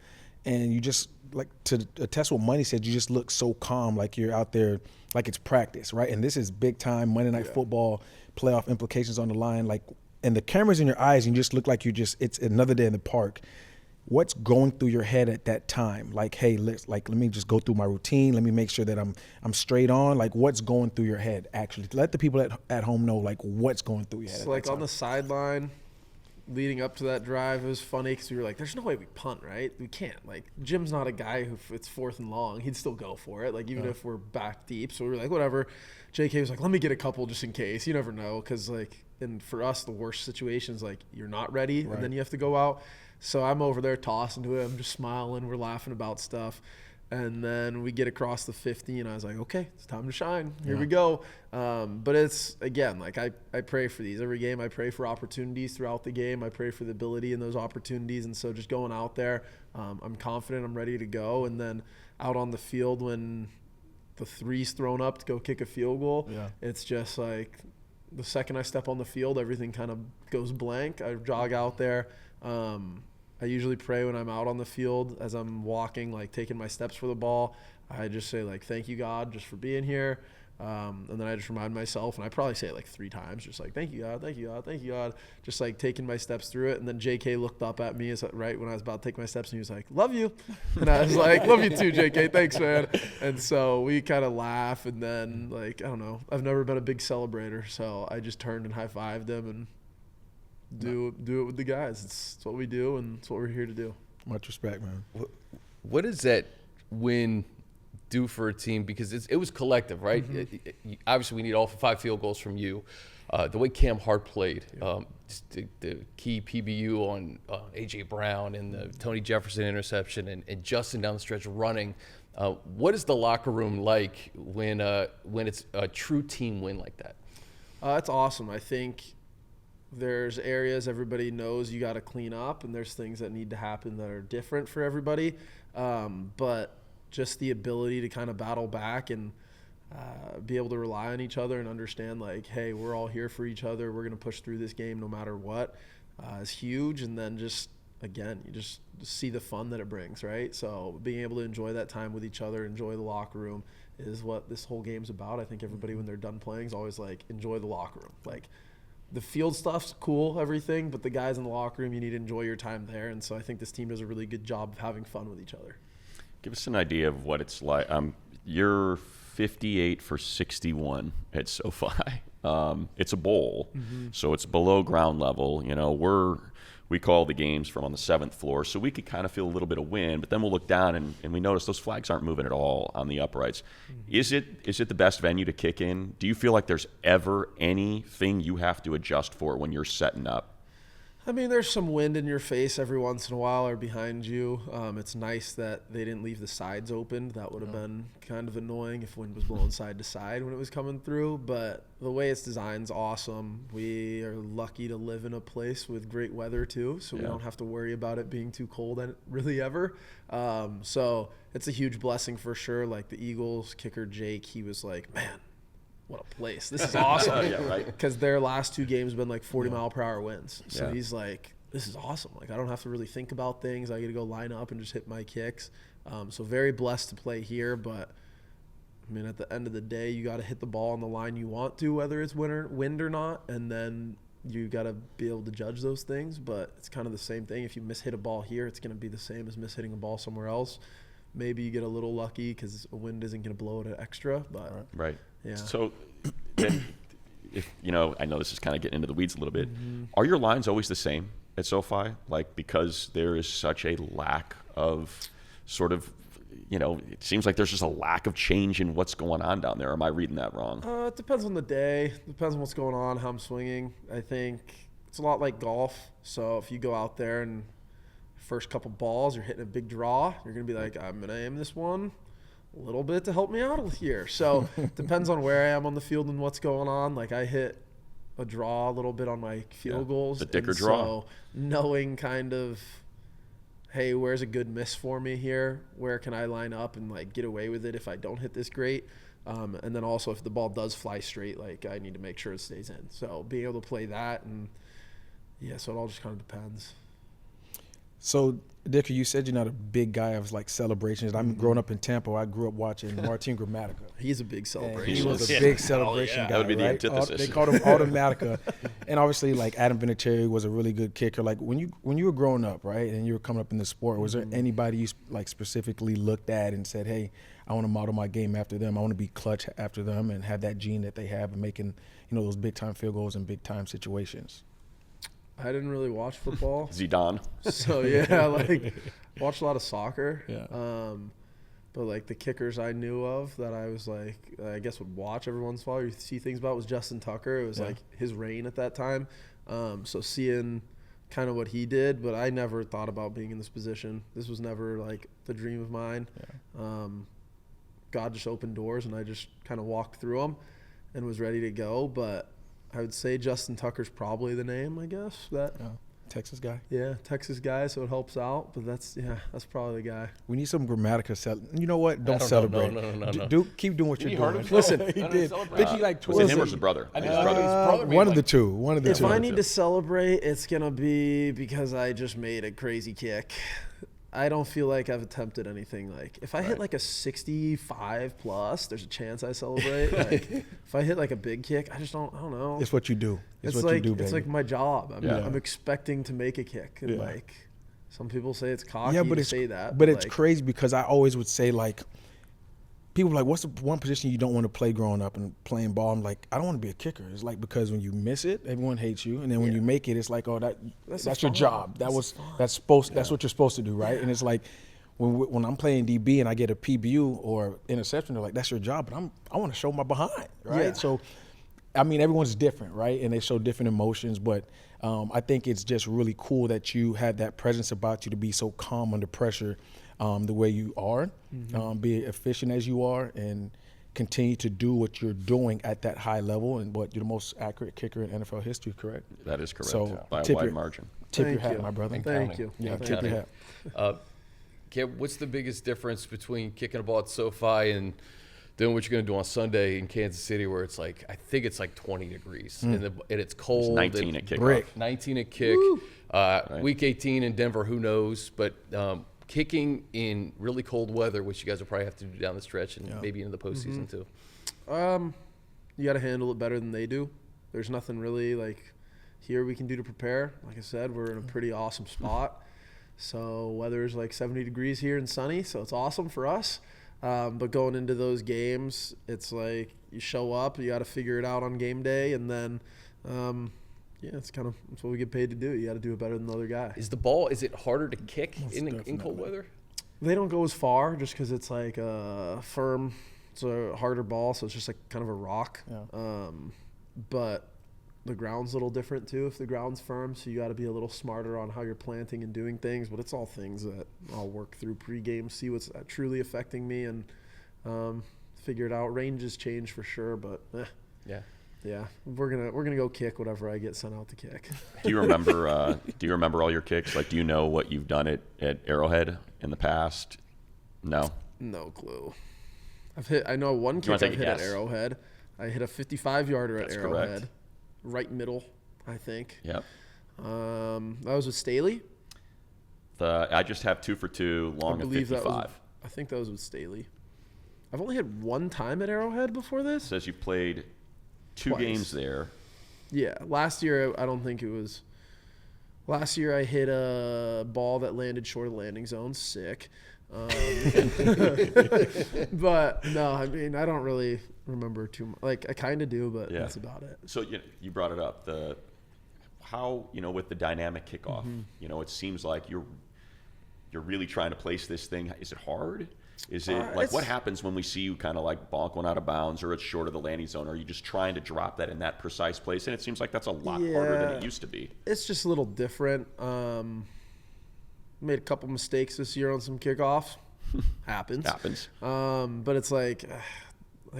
And you just, like, to attest what Money said, you just look so calm, like you're out there, like it's practice, right? And this is big time Monday Night Football, playoff implications on the line, like, and the camera's in your eyes, and you just look like it's another day in the park. What's going through your head at that time? Like, hey, let me just go through my routine. Let me make sure that I'm straight on. Like, what's going through your head, actually? Let the people at home know, like, what's going through your head. So, like, on the sideline, leading up to that drive, it was funny because we were like, there's no way we punt, right? We can't. Like, Jim's not a guy who, if it's 4th and long, he'd still go for it, like, even if we're back deep. So we were like, whatever. JK was like, let me get a couple just in case. You never know, because, like, and for us, the worst situation is, like, you're not ready, and then you have to go out. So I'm over there tossing to him, just smiling. We're laughing about stuff. And then we get across the 50, and I was like, okay, it's time to shine. Here we go. But it's, again, like I pray for these. Every game I pray for opportunities throughout the game. I pray for the ability in those opportunities. And so just going out there, I'm confident, I'm ready to go. And then out on the field when the 3's thrown up to go kick a field goal, it's just like the second I step on the field, everything kind of goes blank. I jog out there. I usually pray when I'm out on the field as I'm walking, like taking my steps for the ball. I just say, like, thank you, God, just for being here. And then I just remind myself, and I probably say it like 3 times, just like, thank you, God, thank you, God, thank you, God. Just like taking my steps through it. And then JK looked up at me right when I was about to take my steps, and he was like, love you. And I was like, love you too, JK, thanks, man. And so we kind of laugh. And then, like, I don't know, I've never been a big celebrator, so I just turned and high-fived him and do it with the guys. It's what we do, and it's what we're here to do. Much respect, man. What does that win do for a team? Because it was collective, right? Obviously, we need all 5 field goals from you. The way Cam Hart played, just the key PBU on A.J. Brown and the Tony Jefferson interception and Justin down the stretch running. What is the locker room like when it's a true team win like that? It's awesome. I think there's areas everybody knows you got to clean up, and there's things that need to happen that are different for everybody. But just the ability to kind of battle back and be able to rely on each other and understand, like, hey, we're all here for each other. We're going to push through this game no matter what is huge. And then just, again, you just see the fun that it brings, right? So being able to enjoy that time with each other, enjoy the locker room is what this whole game's about. I think everybody, when they're done playing, is always like, enjoy the locker room. Like, the field stuff's cool, everything, but the guys in the locker room, you need to enjoy your time there. And so I think this team does a really good job of having fun with each other. Give us an idea of what it's like. You're 58 for 61 at SoFi. It's a bowl, so it's below ground level. You know, we call the games from on the 7th floor, so we could kind of feel a little bit of wind, but then we'll look down and we notice those flags aren't moving at all on the uprights. Is it the best venue to kick in? Do you feel like there's ever anything you have to adjust for when you're setting up? I mean, there's some wind in your face every once in a while or behind you. It's nice that they didn't leave the sides open. That would have been kind of annoying if wind was blowing side to side when it was coming through. But the way it's designed is awesome. We are lucky to live in a place with great weather too, so we don't have to worry about it being too cold really ever. So it's a huge blessing for sure. Like the Eagles kicker Jake, he was like, man, what a place. This is awesome. Yeah, right. Because their last 2 games have been like 40-mile-per-hour winds. So he's like, this is awesome. Like, I don't have to really think about things. I get to go line up and just hit my kicks. So very blessed to play here. But, I mean, at the end of the day, you got to hit the ball on the line you want to, whether it's wind or not. And then you got to be able to judge those things. But it's kind of the same thing. If you mishit a ball here, it's going to be the same as mishitting a ball somewhere else. Maybe you get a little lucky because a wind isn't going to blow it an extra. But Right. Yeah. So, if I know this is kind of getting into the weeds a little bit. Are your lines always the same at SoFi? Like, because there is such a lack of sort of, it seems like there's just a lack of change in what's going on down there. Am I reading that wrong? It depends on the day. Depends on what's going on, how I'm swinging. I think it's a lot like golf. So if you go out there and first couple balls, you're hitting a big draw, you're going to be like, I'm going to aim this one a little bit to help me out here. So depends on where I am on the field and what's going on. Like I hit a draw a little bit on my field goals. The Dicker draw. So knowing kind of, hey, where's a good miss for me here? Where can I line up and like get away with it if I don't hit this great? And then also if the ball does fly straight, like I need to make sure it stays in. So being able to play that and so it all just kind of depends. So, Dicker, you said you're not a big guy of like celebrations. I'm growing up in Tampa. I grew up watching Martin Gramatica. He's a big celebration. He was a big celebration guy. That would be the right? antithesis. They called him Automatica. And obviously, like Adam Vinatieri was a really good kicker. Like when you were growing up, right, and you were coming up in the sport, was there anybody you like specifically looked at and said, hey, I want to model my game after them. I want to be clutch after them and have that gene that they have and making those big time field goals in big time situations? I didn't really watch football. Zidane. So, like, watched a lot of soccer. Yeah. But, like, the kickers I knew of that I was, like, I guess would watch every once in a while or see things about was Justin Tucker. It was, like, his reign at that time. So, seeing kind of what he did, but I never thought about being in this position. This was never, like, the dream of mine. Yeah. God just opened doors, and I just kind of walked through them and was ready to go. But I would say Justin Tucker's probably the name, I guess. Texas guy. Yeah, Texas guy, so it helps out. But that's probably the guy. We need some Gramatica. You know what? Don't celebrate. No. Keep doing what you're doing. Listen, he did. Did he like Was it him or his brother? I think his brother. One of the two. If I need to celebrate, it's going to be because I just made a crazy kick. I don't feel like I've attempted anything. Like if I hit like a 65 plus, there's a chance I celebrate. Like if I hit like a big kick, I don't know. It's what you do. It's what like you do, baby. It's like my job. I'm expecting to make a kick. And like some people say it's cocky to say that. But it's crazy because I always would say like people are like, what's the one position you don't want to play growing up and playing ball? I'm like, I don't want to be a kicker. It's like because when you miss it, everyone hates you, and then when you make it, it's like, oh, that's your job. That's what you're supposed to do, right? And it's like when I'm playing DB and I get a PBU or interception, they're like, that's your job, but I want to show my behind, right? Yeah. So, I mean, everyone's different, right? And they show different emotions, but I think it's just really cool that you have that presence about you to be so calm under pressure. The way you are, be efficient as you are, and continue to do what you're doing at that high level. And you're the most accurate kicker in NFL history, correct? That is correct, so by a wide margin. Tip your hat, my brother. Thank you. Yeah, tip your hat. Kev, what's the biggest difference between kicking a ball at SoFi and doing what you're going to do on Sunday in Kansas City, where it's like, I think it's like 20 degrees and it's cold. It's 19 at kickoff. 19 at kick. Week 18 in Denver, who knows? But kicking in really cold weather, which you guys will probably have to do down the stretch and maybe into the postseason too. You got to handle it better than they do. There's nothing really like here we can do to prepare. Like I said, we're in a pretty awesome spot. So weather's like 70 degrees here and sunny, so it's awesome for us. But going into those games, it's like you show up, you got to figure it out on game day, and then it's what we get paid to do. You got to do it better than the other guy. Is it harder to kick in cold weather? They don't go as far just because it's like a firm, it's a harder ball, so it's just like kind of a rock. Yeah. But the ground's a little different too if the ground's firm, so you got to be a little smarter on how you're planting and doing things, but it's all things that I'll work through pregame, see what's truly affecting me, and figure it out. Ranges change for sure, but yeah, we're gonna go kick whatever I get sent out to kick. Do you remember all your kicks? Like, do you know what you've done at Arrowhead in the past? No clue. I know one kick I've hit at Arrowhead. I hit a 55-yarder at Arrowhead. Correct. Right middle, I think. Yep. That was with Staley. I just have 2 for 2, long at 55. I think that was with Staley. I've only hit one time at Arrowhead before this. It says you played 2 games there. Yeah. Last year, I don't think it was. Last year, I hit a ball that landed short of landing zone. Sick. But no, I mean, I don't really remember too much. Like, I kind of do, but that's about it. So you brought it up, how with the dynamic kickoff. It seems like you're really trying to place this thing. Is it hard? Is it like, what happens when we see you kind of like bonk one out of bounds, or it's short of the landing zone? Are you just trying to drop that in that precise place? And it seems like that's a lot harder than it used to be. It's just a little different. Made a couple mistakes this year on some kickoffs. Happens. But it's like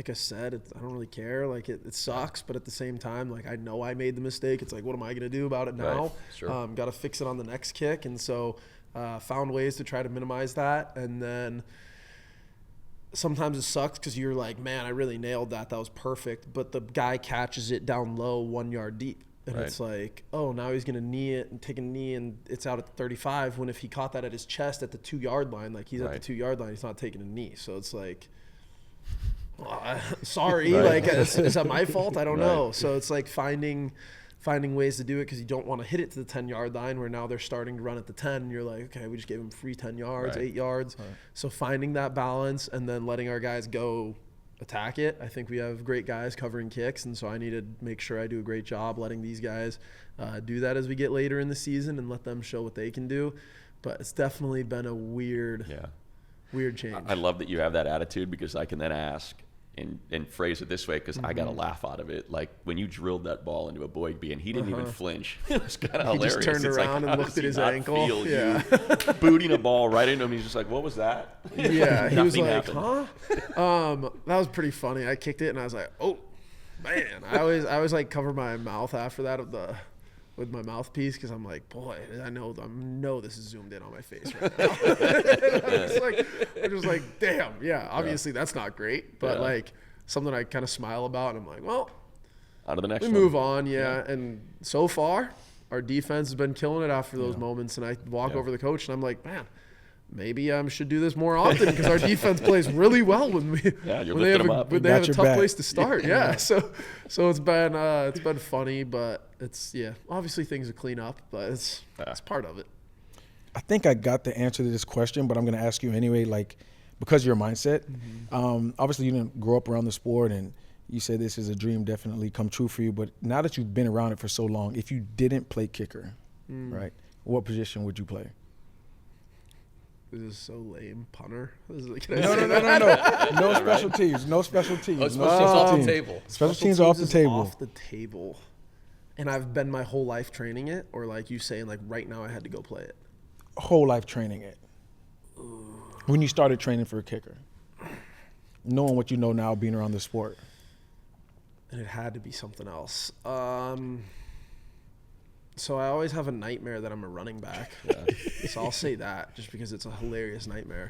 I said, I don't really care. Like, it sucks, but at the same time, like, I know I made the mistake. It's like, what am I going to do about it now? Right. Sure. Got to fix it on the next kick. And so found ways to try to minimize that. And then sometimes it sucks because you're like, man, I really nailed that. That was perfect. But the guy catches it down low 1 yard deep. And it's like, oh, now he's going to knee it and take a knee, and it's out at the 35, when if he caught that at his chest at the 2 yard line, like, he's at the 2 yard line, he's not taking a knee. So it's like, sorry, like, is that my fault? I don't know. So it's like finding ways to do it, because you don't want to hit it to the 10 yard line where now they're starting to run at the 10. And you're like, okay, we just gave him free 10 yards, 8 yards. So finding that balance and then letting our guys go attack it. I think we have great guys covering kicks, and so I need to make sure I do a great job letting these guys do that as we get later in the season and let them show what they can do. But it's definitely been a weird change. I love that you have that attitude, because I can then ask and phrase it this way, because I got a laugh out of it. Like, when you drilled that ball into a Boygby and he didn't even flinch, it was kind of hilarious. He just turned around and looked at his ankle. You booting a ball right into him. He's just like, what was that? Yeah, he was like, huh? That was pretty funny. I kicked it and I was like, oh, man. I always like cover my mouth after that with my mouthpiece, because I'm like, boy, I know this is zoomed in on my face right now. I'm just like, damn, obviously that's not great, but like something I kind of smile about, and I'm like, well, out of the next we move on, and so far our defense has been killing it after those moments, and I walk over the coach and I'm like, man, maybe I should do this more often, because our defense plays really well when they have a tough place to start. So it's been funny, but it's obviously things to clean up, but it's part of it. I think I got the answer to this question, but I'm going to ask you anyway, like, because of your mindset. Obviously you didn't grow up around the sport, and you said this is a dream definitely come true for you, but now that you've been around it for so long, if you didn't play kicker, right, what position would you play? This is so lame. Punter? No. No special teams. No special teams. Oh, special teams off the table. Special teams are off the table. Off the table. And I've been my whole life training it, or like you saying, like, right now I had to go play it? Whole life training it. When you started training for a kicker, knowing what you know now, being around the sport. And it had to be something else. So I always have a nightmare that I'm a running back. So I'll say that, just because it's a hilarious nightmare.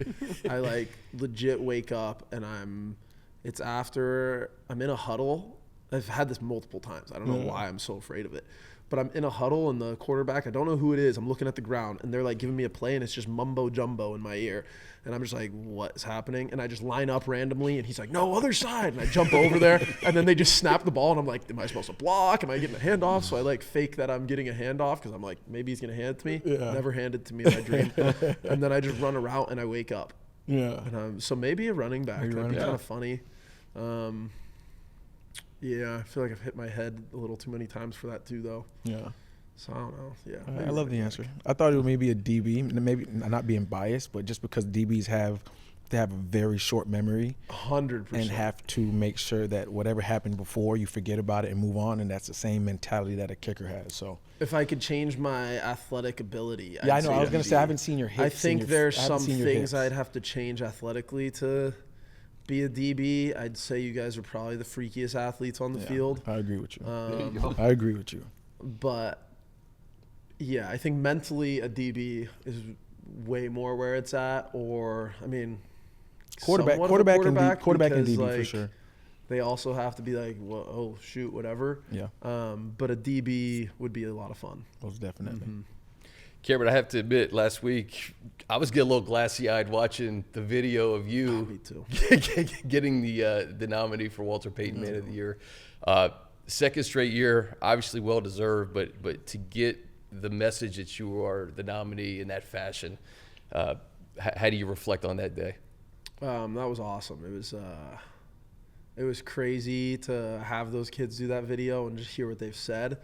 I like legit wake up and it's after I'm in a huddle. I've had this multiple times. I don't know why I'm so afraid of it. But I'm in a huddle, and the quarterback, I don't know who it is. I'm looking at the ground, and they're like giving me a play, and it's just mumbo jumbo in my ear. And I'm just like, what's happening? And I just line up randomly, and he's like, no, other side. And I jump over there, and then they just snap the ball, and I'm like, am I supposed to block? Am I getting a handoff? So I like fake that I'm getting a handoff, because I'm like, maybe he's going to hand it to me. Never hand it to me in my dream. And then I just run a route, and I wake up. And so maybe a running back. That'd be kind of funny. I feel like I've hit my head a little too many times for that too, though. So I don't know. I love the answer. I thought it would maybe a DB, maybe not being biased, but just because DBs have to have a very short memory. 100%. And have to make sure that whatever happened before, you forget about it and move on. And that's the same mentality that a kicker has. So if I could change my athletic ability, I know. I was going to say, I haven't seen your hits. I think there's some things I'd have to change athletically to be a DB. I'd say you guys are probably the freakiest athletes on the field. I agree with you. I agree with you. But yeah, I think mentally a DB is way more where it's at. Or I mean, quarterback and DB like, for sure. They also have to be like, well, oh shoot, whatever. Yeah. But a DB would be a lot of fun. Most definitely. Mm-hmm. Cameron, I have to admit, last week I was getting a little glassy-eyed watching the video of you Me too. getting the nominee for Walter Payton Man of the Year. Second straight year, obviously well deserved, but to get the message that you are the nominee in that fashion, how do you reflect on that day? That was awesome. It was crazy to have those kids do that video and just hear what they've said.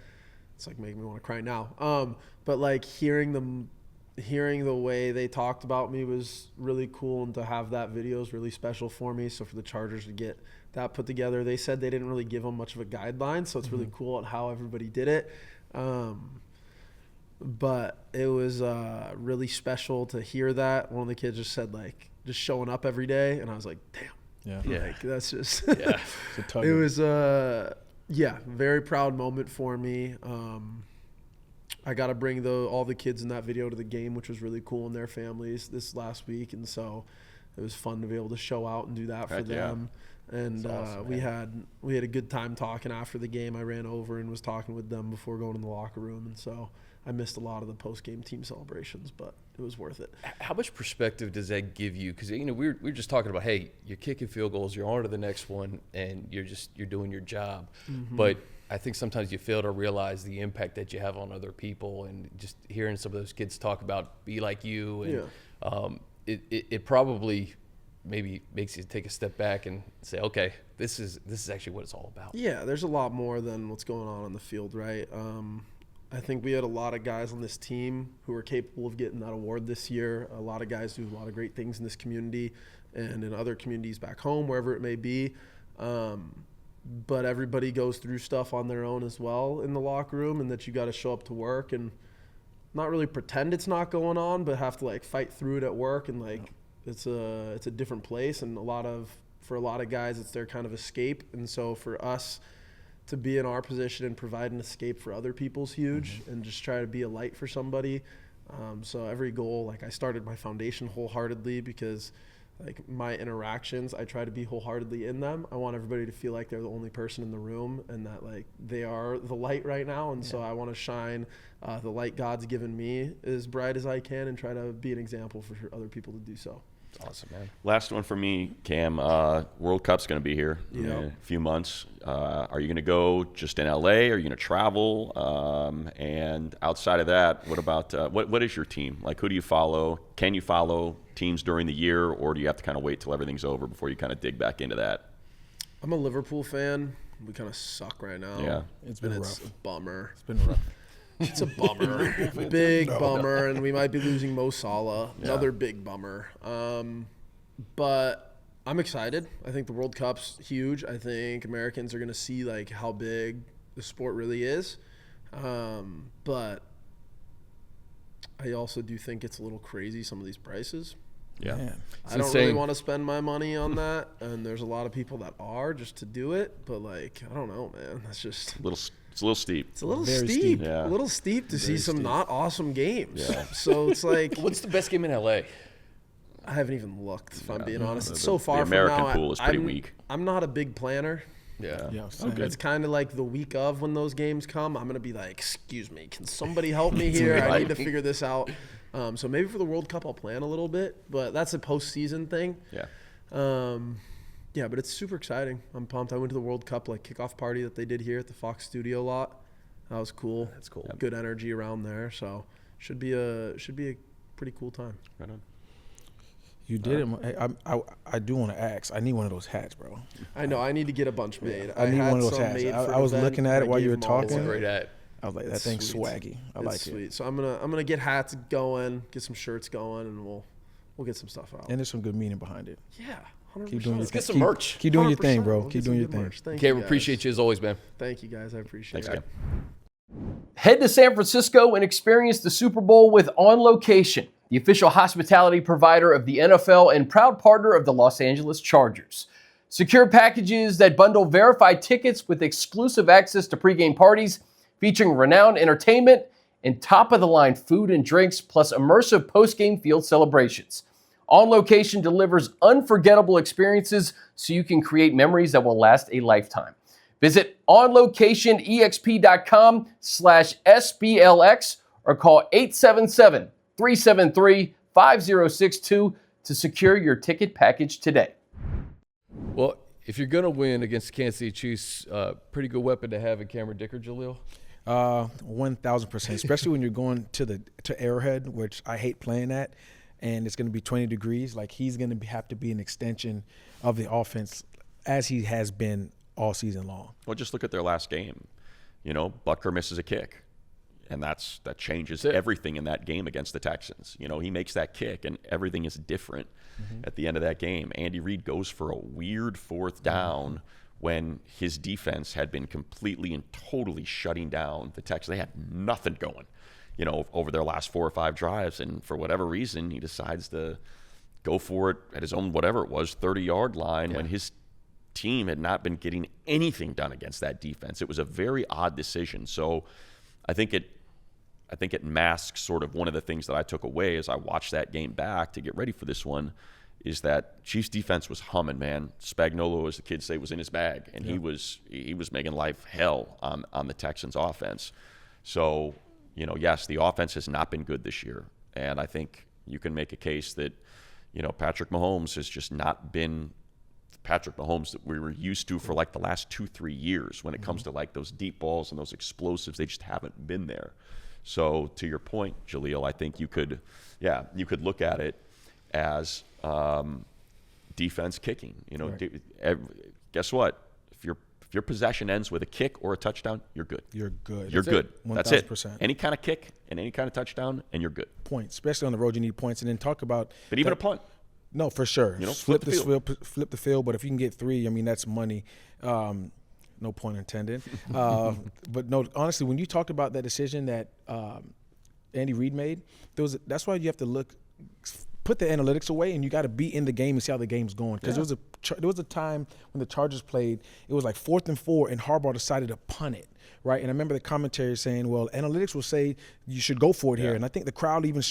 It's like making me want to cry now. But like hearing the way they talked about me was really cool, and to have that video is really special for me. So for the Chargers to get that put together, they said they didn't really give them much of a guideline, so it's really cool on how everybody did it. But it was really special to hear that. One of the kids just said like just showing up every day, and I was like, damn. Yeah. Like that's just Yeah. it was very proud moment for me. I got to bring all the kids in that video to the game, which was really cool, and their families this last week, and so it was fun to be able to show out and do that for them. And awesome, we had a good time talking after the game. I ran over and was talking with them before going in the locker room, and so I missed a lot of the post-game team celebrations, but it was worth it. How much perspective does that give you? Because we were just talking about, hey, you're kicking field goals, you're on to the next one, and you're doing your job. Mm-hmm. But I think sometimes you fail to realize the impact that you have on other people, and just hearing some of those kids talk about be like you, and it probably maybe makes you take a step back and say, okay, this is actually what it's all about. Yeah, there's a lot more than what's going on the field, right? I think we had a lot of guys on this team who are capable of getting that award this year. A lot of guys do a lot of great things in this community and in other communities back home, wherever it may be. But everybody goes through stuff on their own as well in the locker room, and that you got to show up to work and not really pretend it's not going on, but have to like fight through it at work. And like it's a different place, and for a lot of guys it's their kind of escape. And so for us to be in our position and provide an escape for other people's huge, and just try to be a light for somebody. So every goal, like I started my foundation wholeheartedly because like my interactions, I try to be wholeheartedly in them. I want everybody to feel like they're the only person in the room, and that like they are the light right now. And so I want to shine the light God's given me as bright as I can, and try to be an example for other people to do so. It's awesome, man. Last one for me, Cam. World Cup's going to be here in a few months. Are you going to go just in LA? Are you going to travel? And outside of that, what about what is your team? Like, who do you follow? Can you follow teams during the year, or do you have to kind of wait till everything's over before you kind of dig back into that? I'm a Liverpool fan. We kind of suck right now. Yeah. It's been rough. It's a bummer. It's been rough. It's a bummer. Big bummer. And we might be losing Mo Salah. Another big bummer. But I'm excited. I think the World Cup's huge. I think Americans are going to see like how big the sport really is. But I also do think it's a little crazy, some of these prices. Yeah. Man. I don't really want to spend my money on that. And there's a lot of people that are just to do it. But like, I don't know, man. That's just It's a little steep. It's a little Very steep. Yeah. A little steep to see some steep. not awesome games. Yeah. So it's like What's the best game in LA? I haven't even looked, if I'm being honest. It's The- so far the American from now. pool is pretty I'm, weak. I'm not a big planner. Yeah. Yeah, same. It's kind of like the week of when those games come. I'm going to be like, excuse me, can somebody help me here? I need to figure this out. So maybe for the World Cup I'll plan a little bit, but that's a postseason thing. Yeah. Yeah, but it's super exciting. I'm pumped. I went to the World Cup like kickoff party that they did here at the Fox Studio lot. That was cool. That's cool. Good energy around there. So should be a pretty cool time. Right on. You did it. I do want to ask. I need one of those hats, bro. I know. I need to get a bunch made. I need had one of those some hats. made for I was an event, looking at it and I while you gave were them all It's a talking. away. great hat. I was like, that It's thing's sweet. swaggy. I It's like sweet. it. So I'm gonna get hats going, get some shirts going, and we'll we'll get some stuff out. And there's some good meaning behind it. Yeah, 100%. Keep doing Let's get some merch. Keep doing your thing, 100%. bro. We'll Keep get some doing your good thing. merch. Thank Cam, you, appreciate you as always, man. Thank you, guys. I appreciate Thanks, it. Cam. Head to San Francisco and experience the Super Bowl with On Location, the official hospitality provider of the NFL and proud partner of the Los Angeles Chargers. Secure packages that bundle verified tickets with exclusive access to pregame parties featuring renowned entertainment and top-of-the-line food and drinks, plus immersive postgame field celebrations. On Location delivers unforgettable experiences so you can create memories that will last a lifetime. Visit onlocationexp.com/SBLX or call 877-373-5062 to secure your ticket package today. Well, if you're going to win against the Kansas City Chiefs, pretty good weapon to have in Cameron Dicker, Jahleel. 1,000%, especially when you're going to Arrowhead, which I hate playing at, and it's going to be 20 degrees. Like, he's going to have to be an extension of the offense as he has been all season long. Well, just look at their last game. You know, Butker misses a kick, and that changes everything in that game against the Texans. You know, he makes that kick, and everything is different at the end of that game. Andy Reid goes for a weird fourth down when his defense had been completely and totally shutting down the Texans. They had nothing going, you know, over their last 4 or 5 drives, and for whatever reason, he decides to go for it at his own, whatever it was, 30-yard line when his team had not been getting anything done against that defense. It was a very odd decision. So I think it masks sort of one of the things that I took away as I watched that game back to get ready for this one, is that Chiefs defense was humming, man. Spagnuolo, as the kids say, was in his bag, and he was making life hell on the Texans offense. So, you know, yes, the offense has not been good this year, and I think you can make a case that, you know, Patrick Mahomes has just not been Patrick Mahomes that we were used to for like the last 2-3 years when it comes to like those deep balls and those explosives. They just haven't been there. So to your point, Jahleel, I think you could look at it as defense kicking. You know, guess what? If your possession ends with a kick or a touchdown, you're good. You're good. You're good. That's it. 1,000%. Any kind of kick and any kind of touchdown, and you're good. Points, especially on the road, you need points. And then talk about. But even a punt. No, for sure. You know, flip the field. But if you can get 3, I mean, that's money. No pun intended. But no, honestly, when you talked about that decision that Andy Reid made, that's why you have to put the analytics away, and you got to be in the game and see how the game's going. Because there was a time when the Chargers played, it was like 4th and 4, and Harbaugh decided to punt it, right? And I remember the commentary saying, well, analytics will say you should go for it here. And I think the crowd even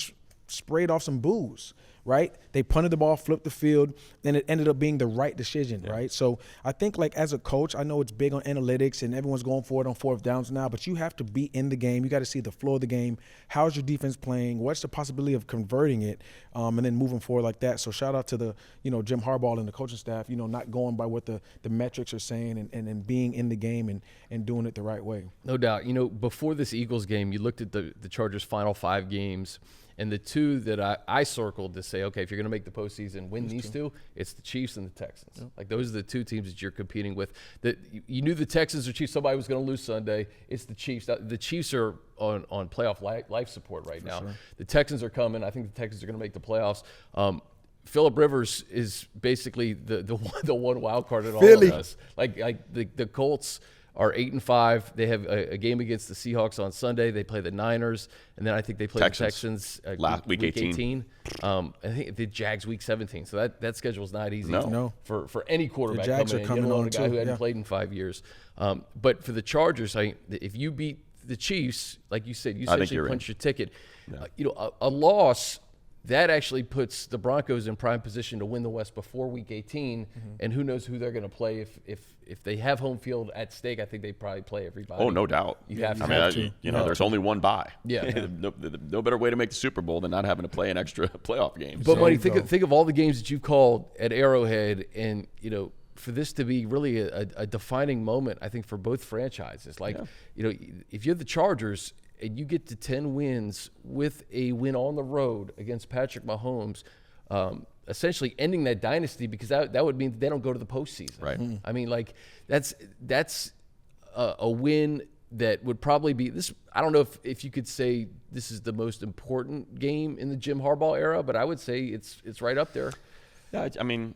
sprayed off some boos, right? They punted the ball, flipped the field, and it ended up being the right decision, right? So I think, like, as a coach, I know it's big on analytics and everyone's going for it on 4th downs now, but you have to be in the game. You got to see the flow of the game. How's your defense playing? What's the possibility of converting it and then moving forward like that? So shout out to the, you know, Jim Harbaugh and the coaching staff, you know, not going by what the metrics are saying and being in the game and doing it the right way. No doubt. You know, before this Eagles game, you looked at the Chargers' final 5 games, and the 2 that I circled to say, okay, if you're going to make the postseason, win these 2, it's the Chiefs and the Texans. Yep. Like, those are the 2 teams that you're competing with. That you knew the Texans or Chiefs, somebody was going to lose Sunday. It's the Chiefs. The Chiefs are on playoff life support right now. Sure. The Texans are coming. I think the Texans are going to make the playoffs. Phillip Rivers is basically the one wild card in all of us. Like the Colts are 8-5. They have a game against the Seahawks on Sunday. They play the Niners, and then I think they play the Texans week 18. I think the Jags week 17. So that schedule is not easy for any quarterback. The Jags coming are in. coming A guy who hadn't played in 5 years. But for the Chargers, if you beat the Chiefs, like you said, you essentially punch your ticket. Yeah. You know, a loss that actually puts the Broncos in prime position to win the West before Week 18, and who knows who they're going to play if they have home field at stake. I think they probably play everybody. Oh, no doubt. You have to. You know, there's only one bye. Yeah. No better way to make the Super Bowl than not having to play an extra playoff game. But buddy, think of all the games that you've called at Arrowhead, and you know, for this to be really a defining moment, I think, for both franchises. Like, you know, if you're the Chargers and you get to 10 wins with a win on the road against Patrick Mahomes, essentially ending that dynasty, because that would mean they don't go to the postseason. Right. I mean, like, that's a win that would probably be this. I don't know if you could say this is the most important game in the Jim Harbaugh era, but I would say it's right up there. Yeah, I mean,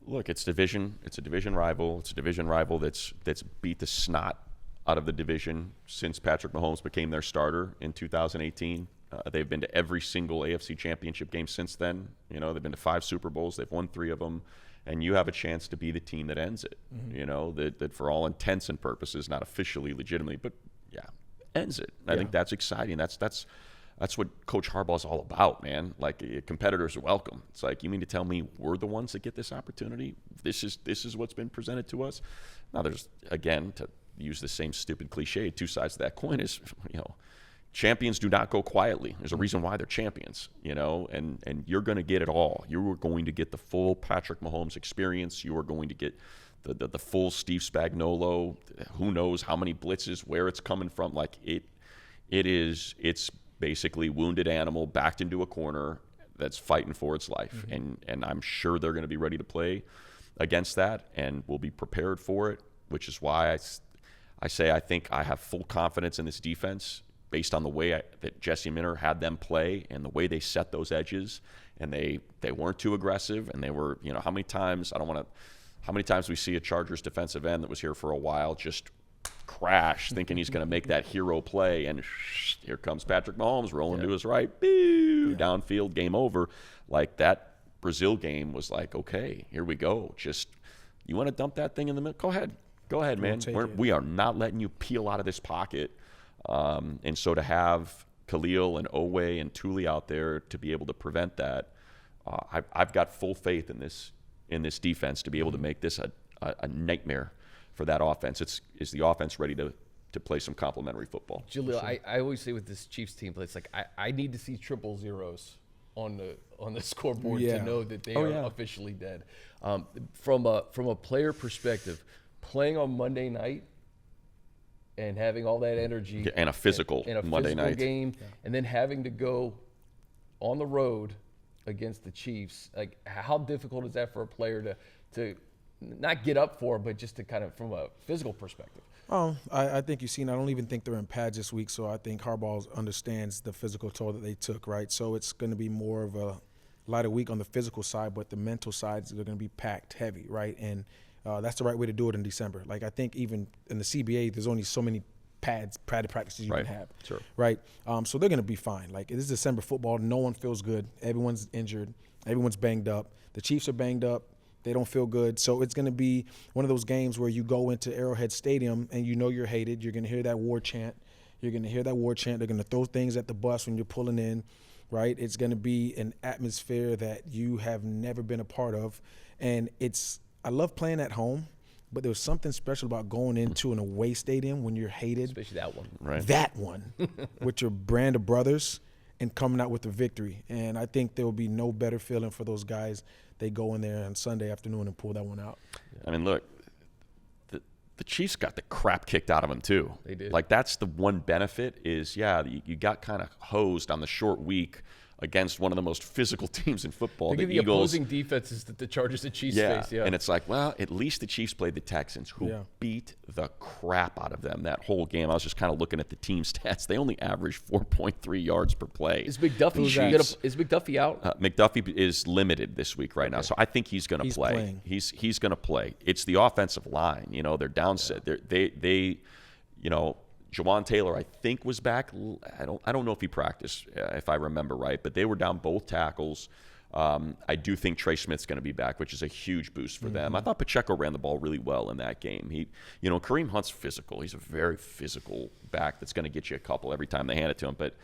look, it's division. It's a division rival. It's a division rival that's beat the snot out of the division since Patrick Mahomes became their starter in 2018. They've been to every single AFC Championship game since then. You know, they've been to 5 Super Bowls. They've won 3 of them. And you have a chance to be the team that ends it. Mm-hmm. You know, that for all intents and purposes, not officially, legitimately, but yeah, ends it. I think that's exciting. That's what Coach Harbaugh's all about, man. Like, competitors are welcome. It's like, you mean to tell me we're the ones that get this opportunity? This is what's been presented to us. Now, there's, again, to use the same stupid cliche, 2 sides of that coin is, you know, champions do not go quietly. There's a reason why they're champions, you know, and you're going to get it all. You are going to get the full Patrick Mahomes experience. You are going to get the full Steve Spagnuolo. Who knows how many blitzes, where it's coming from. Like, it's basically wounded animal backed into a corner that's fighting for its life. Mm-hmm. And I'm sure they're going to be ready to play against that and will be prepared for it, which is why I say I think I have full confidence in this defense based on the way that Jesse Minter had them play and the way they set those edges, and they weren't too aggressive, and they were, you know, how many times we see a Chargers defensive end that was here for a while just crash thinking he's going to make that hero play, and here comes Patrick Mahomes rolling to his right, downfield, game over. Like, that Brazil game was like, okay, here we go. Just, you want to dump that thing in the middle? Go ahead, man. We are not letting you peel out of this pocket. And so to have Khalil and Owe and Tuli out there to be able to prevent that, I've got full faith in this defense to be able to make this a nightmare for that offense. Is the offense ready to play some complimentary football? Jahleel, sure. I always say with this Chiefs team, it's like I need to see 000s on the scoreboard to know that they are officially dead. From a player perspective, playing on Monday night and having all that energy and a physical Monday night game, and then having to go on the road against the Chiefs, like, how difficult is that for a player to not get up for, but just to kind of, from a physical perspective? I think you've seen, I don't even think they're in pads this week, so I think Harbaugh understands the physical toll that they took, right? So it's going to be more of a lighter week on the physical side, but the mental sides are going to be packed heavy, right? And that's the right way to do it in December. Like, I think even in the CBA, there's only so many padded practices you can have, right? So they're going to be fine. Like, it is December football. No one feels good. Everyone's injured. Everyone's banged up. The Chiefs are banged up. They don't feel good. So it's going to be one of those games where you go into Arrowhead Stadium and you know you're hated. You're going to hear that war chant. They're going to throw things at the bus when you're pulling in, right? It's going to be an atmosphere that you have never been a part of. And I love playing at home, but there's something special about going into an away stadium when you're hated. Especially that one. Right. That one with your brand of brothers and coming out with a victory. And I think there will be no better feeling for those guys. They go in there on Sunday afternoon and pull that one out. I mean, look, the Chiefs got the crap kicked out of them too. They did. Like, that's the one benefit is, you got kind of hosed on the short week against one of the most physical teams in football. Think of the opposing defenses that the Chargers and Chiefs face. Yeah, and it's like, well, at least the Chiefs played the Texans, who beat the crap out of them that whole game. I was just kind of looking at the team stats. They only averaged 4.3 yards per play. Is McDuffie out? McDuffie is limited this week now, so I think he's going to play. Playing. He's going to play. It's the offensive line. You know, they're down set. They you know, Jawan Taylor, I think, was back. I don't know if he practiced, if I remember right, but they were down both tackles. I do think Trey Smith's going to be back, which is a huge boost for them. I thought Pacheco ran the ball really well in that game. Kareem Hunt's physical. He's a very physical back that's going to get you a couple every time they hand it to him. But,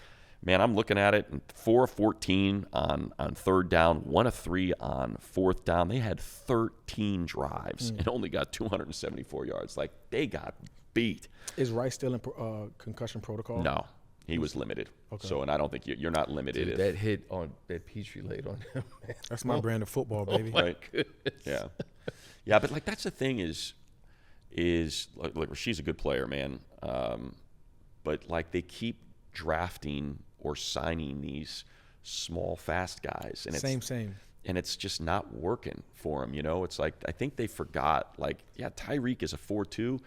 man, I'm looking at it, 4 of 14 on third down, 1 of 3 on fourth down. They had 13 drives and only got 274 yards. Like, they got beat. Is Rice still in concussion protocol? No, he was limited. Okay. So, and I don't think you're not limited. Dude, that hit on that Petrie laid on him. Man. That's my brand of football, baby. Right? Yeah, yeah. But, like, that's the thing is look, she's a good player, man. But, like, they keep drafting or signing these small, fast guys, and same. And it's just not working for them. You know, it's like, I think they forgot. Like, yeah, Tyreek is a 4.2.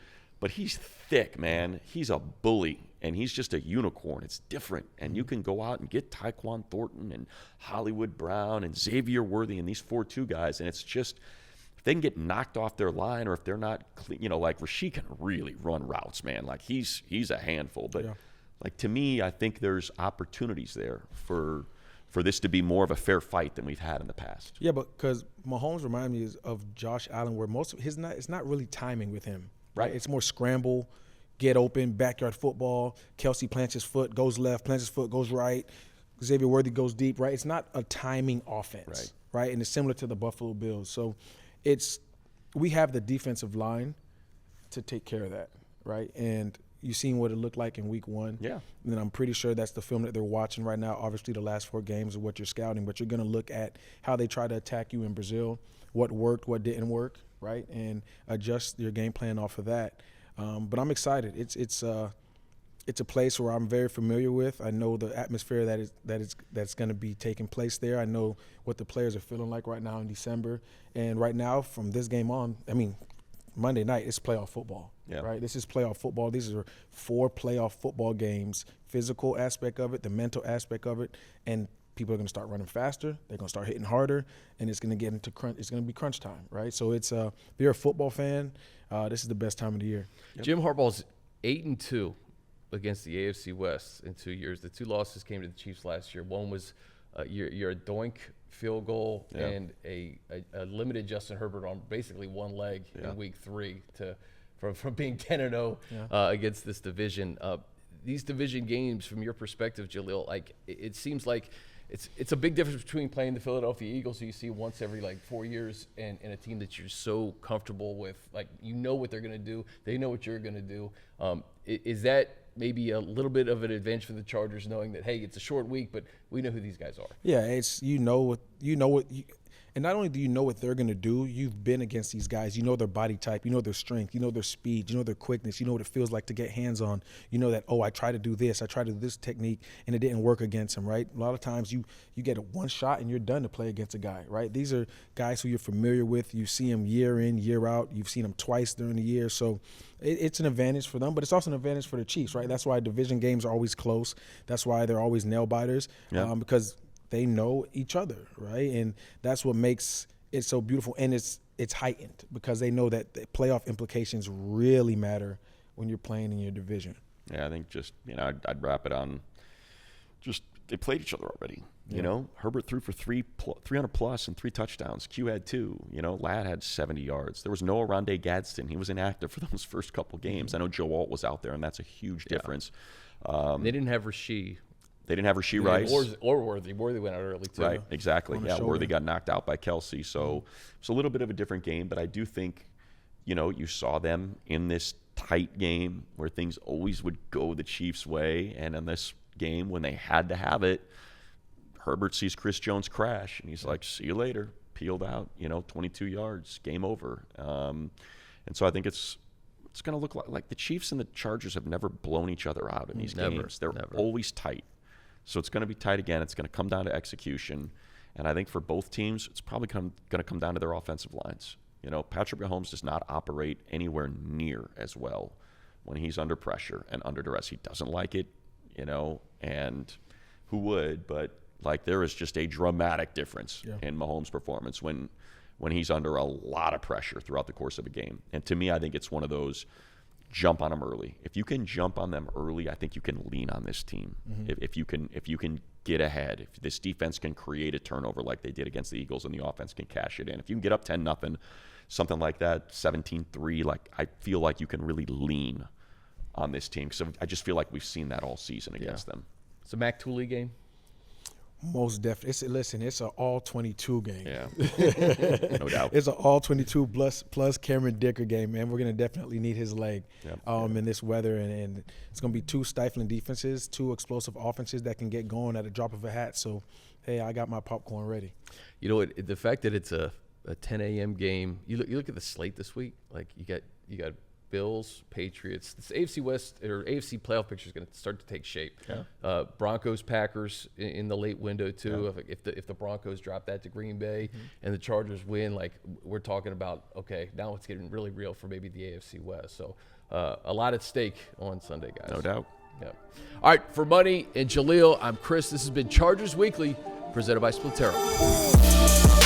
but he's thick, man. He's a bully, and he's just a unicorn. It's different, and you can go out and get Tyquan Thornton and Hollywood Brown and Xavier Worthy and these 4-2 guys, and it's just if they can get knocked off their line or if they're not clean, like Rasheed can really run routes, man. Like he's a handful, but like to me, I think there's opportunities there for this to be more of a fair fight than we've had in the past. Yeah, but because Mahomes reminds me of Josh Allen, where most of it's not really timing with him. Right, it's more scramble, get open, backyard football. Kelsey plants his foot, goes left, plants his foot, goes right. Xavier Worthy goes deep, right? It's not a timing offense, right? And it's similar to the Buffalo Bills. So we have the defensive line to take care of that, right? And you've seen what it looked like in week 1. Yeah. And I'm pretty sure that's the film that they're watching right now. Obviously, the last 4 games of what you're scouting, but you're going to look at how they try to attack you in Brazil, what worked, what didn't work, right? And adjust your game plan off of that. But I'm excited. It's a place where I'm very familiar with. I know the atmosphere that's going to be taking place there. I know what the players are feeling like right now in December. And right now, from this game on, I mean, Monday night, it's playoff football, right? This is playoff football. These are 4 playoff football games, physical aspect of it, the mental aspect of it, and people are going to start running faster. They're going to start hitting harder, and it's going to get into crunch. It's going to be crunch time, right? So if you're a football fan, this is the best time of the year. Jim Harbaugh's 8-2 against the AFC West in 2 years. The 2 losses came to the Chiefs last year. One was your doink field goal and a limited Justin Herbert on basically one leg in week 3 from being 10-0 against this division. These division games, from your perspective, Jahleel, like it seems like it's a big difference between playing the Philadelphia Eagles, who you see once every 4 years, and a team that you're so comfortable with. Like, you know what they're going to do. They know what you're going to do. Is that maybe a little bit of an advantage for the Chargers, knowing that, hey, it's a short week, but we know who these guys are? Yeah, it's and not only do you know what they're going to do, you've been against these guys. You know their body type. You know their strength. You know their speed. You know their quickness. You know what it feels like to get hands on. You know that, I try to do this. I try to do this technique, and it didn't work against him, right? A lot of times you get one shot, and you're done to play against a guy, right? These are guys who you're familiar with. You see them year in, year out. You've seen them twice during the year. So it's an advantage for them, but it's also an advantage for the Chiefs, right? That's why division games are always close. That's why they're always nail-biters, because they know each other, right? And that's what makes it so beautiful, and it's heightened because they know that the playoff implications really matter when you're playing in your division. Yeah, I think just, I'd wrap it on just they played each other already. You know, Herbert threw for 300 plus and 3 touchdowns. Q had 2. Ladd had 70 yards. There was no Rondé Gadsden. He was inactive for those first couple games. I know Joe Alt was out there, and that's a huge difference. They didn't have Rasheed. They didn't have Rasheed Rice. Or Worthy. Worthy went out early, too. Right, exactly. Yeah, Worthy got knocked out by Kelsey. So it's a little bit of a different game, but I do think, you saw them in this tight game where things always would go the Chiefs' way. And in this game, when they had to have it, Herbert sees Chris Jones crash, and he's like, see you later. Peeled out, 22 yards, game over. And so I think it's going to look like the Chiefs and the Chargers have never blown each other out in these games. They're always tight. So it's going to be tight again. It's going to come down to execution. And I think for both teams, it's probably going to come down to their offensive lines. Patrick Mahomes does not operate anywhere near as well when he's under pressure and under duress. He doesn't like it, and who would? But, there is just a dramatic difference in Mahomes' performance when he's under a lot of pressure throughout the course of a game. And to me, I think it's one of those jump on them early. If you can jump on them early, I think you can lean on this team. If you can get ahead, if this defense can create a turnover like they did against the Eagles and the offense can cash it in. If you can get up 10-0, something like that, 17-3, I feel like you can really lean on this team because I just feel like we've seen that all season against them. It's a Mac Tooley game. Most definitely. It's an all-22 game. Yeah, no doubt. It's an all-22 plus Cameron Dicker game, man. We're going to definitely need his leg in this weather. And it's going to be 2 stifling defenses, 2 explosive offenses that can get going at a drop of a hat. So, hey, I got my popcorn ready. The fact that it's a 10 a.m. game, you look at the slate this week, you got Bills, Patriots. This AFC West or AFC playoff picture is going to start to take shape. Yeah. Broncos, Packers in the late window too. Yeah. If the Broncos drop that to Green Bay and the Chargers win, like we're talking about, okay, now it's getting really real for maybe the AFC West. So a lot at stake on Sunday, guys. No doubt. Yeah. All right, for Money and Jahleel, I'm Chris. This has been Chargers Weekly, presented by Splitero.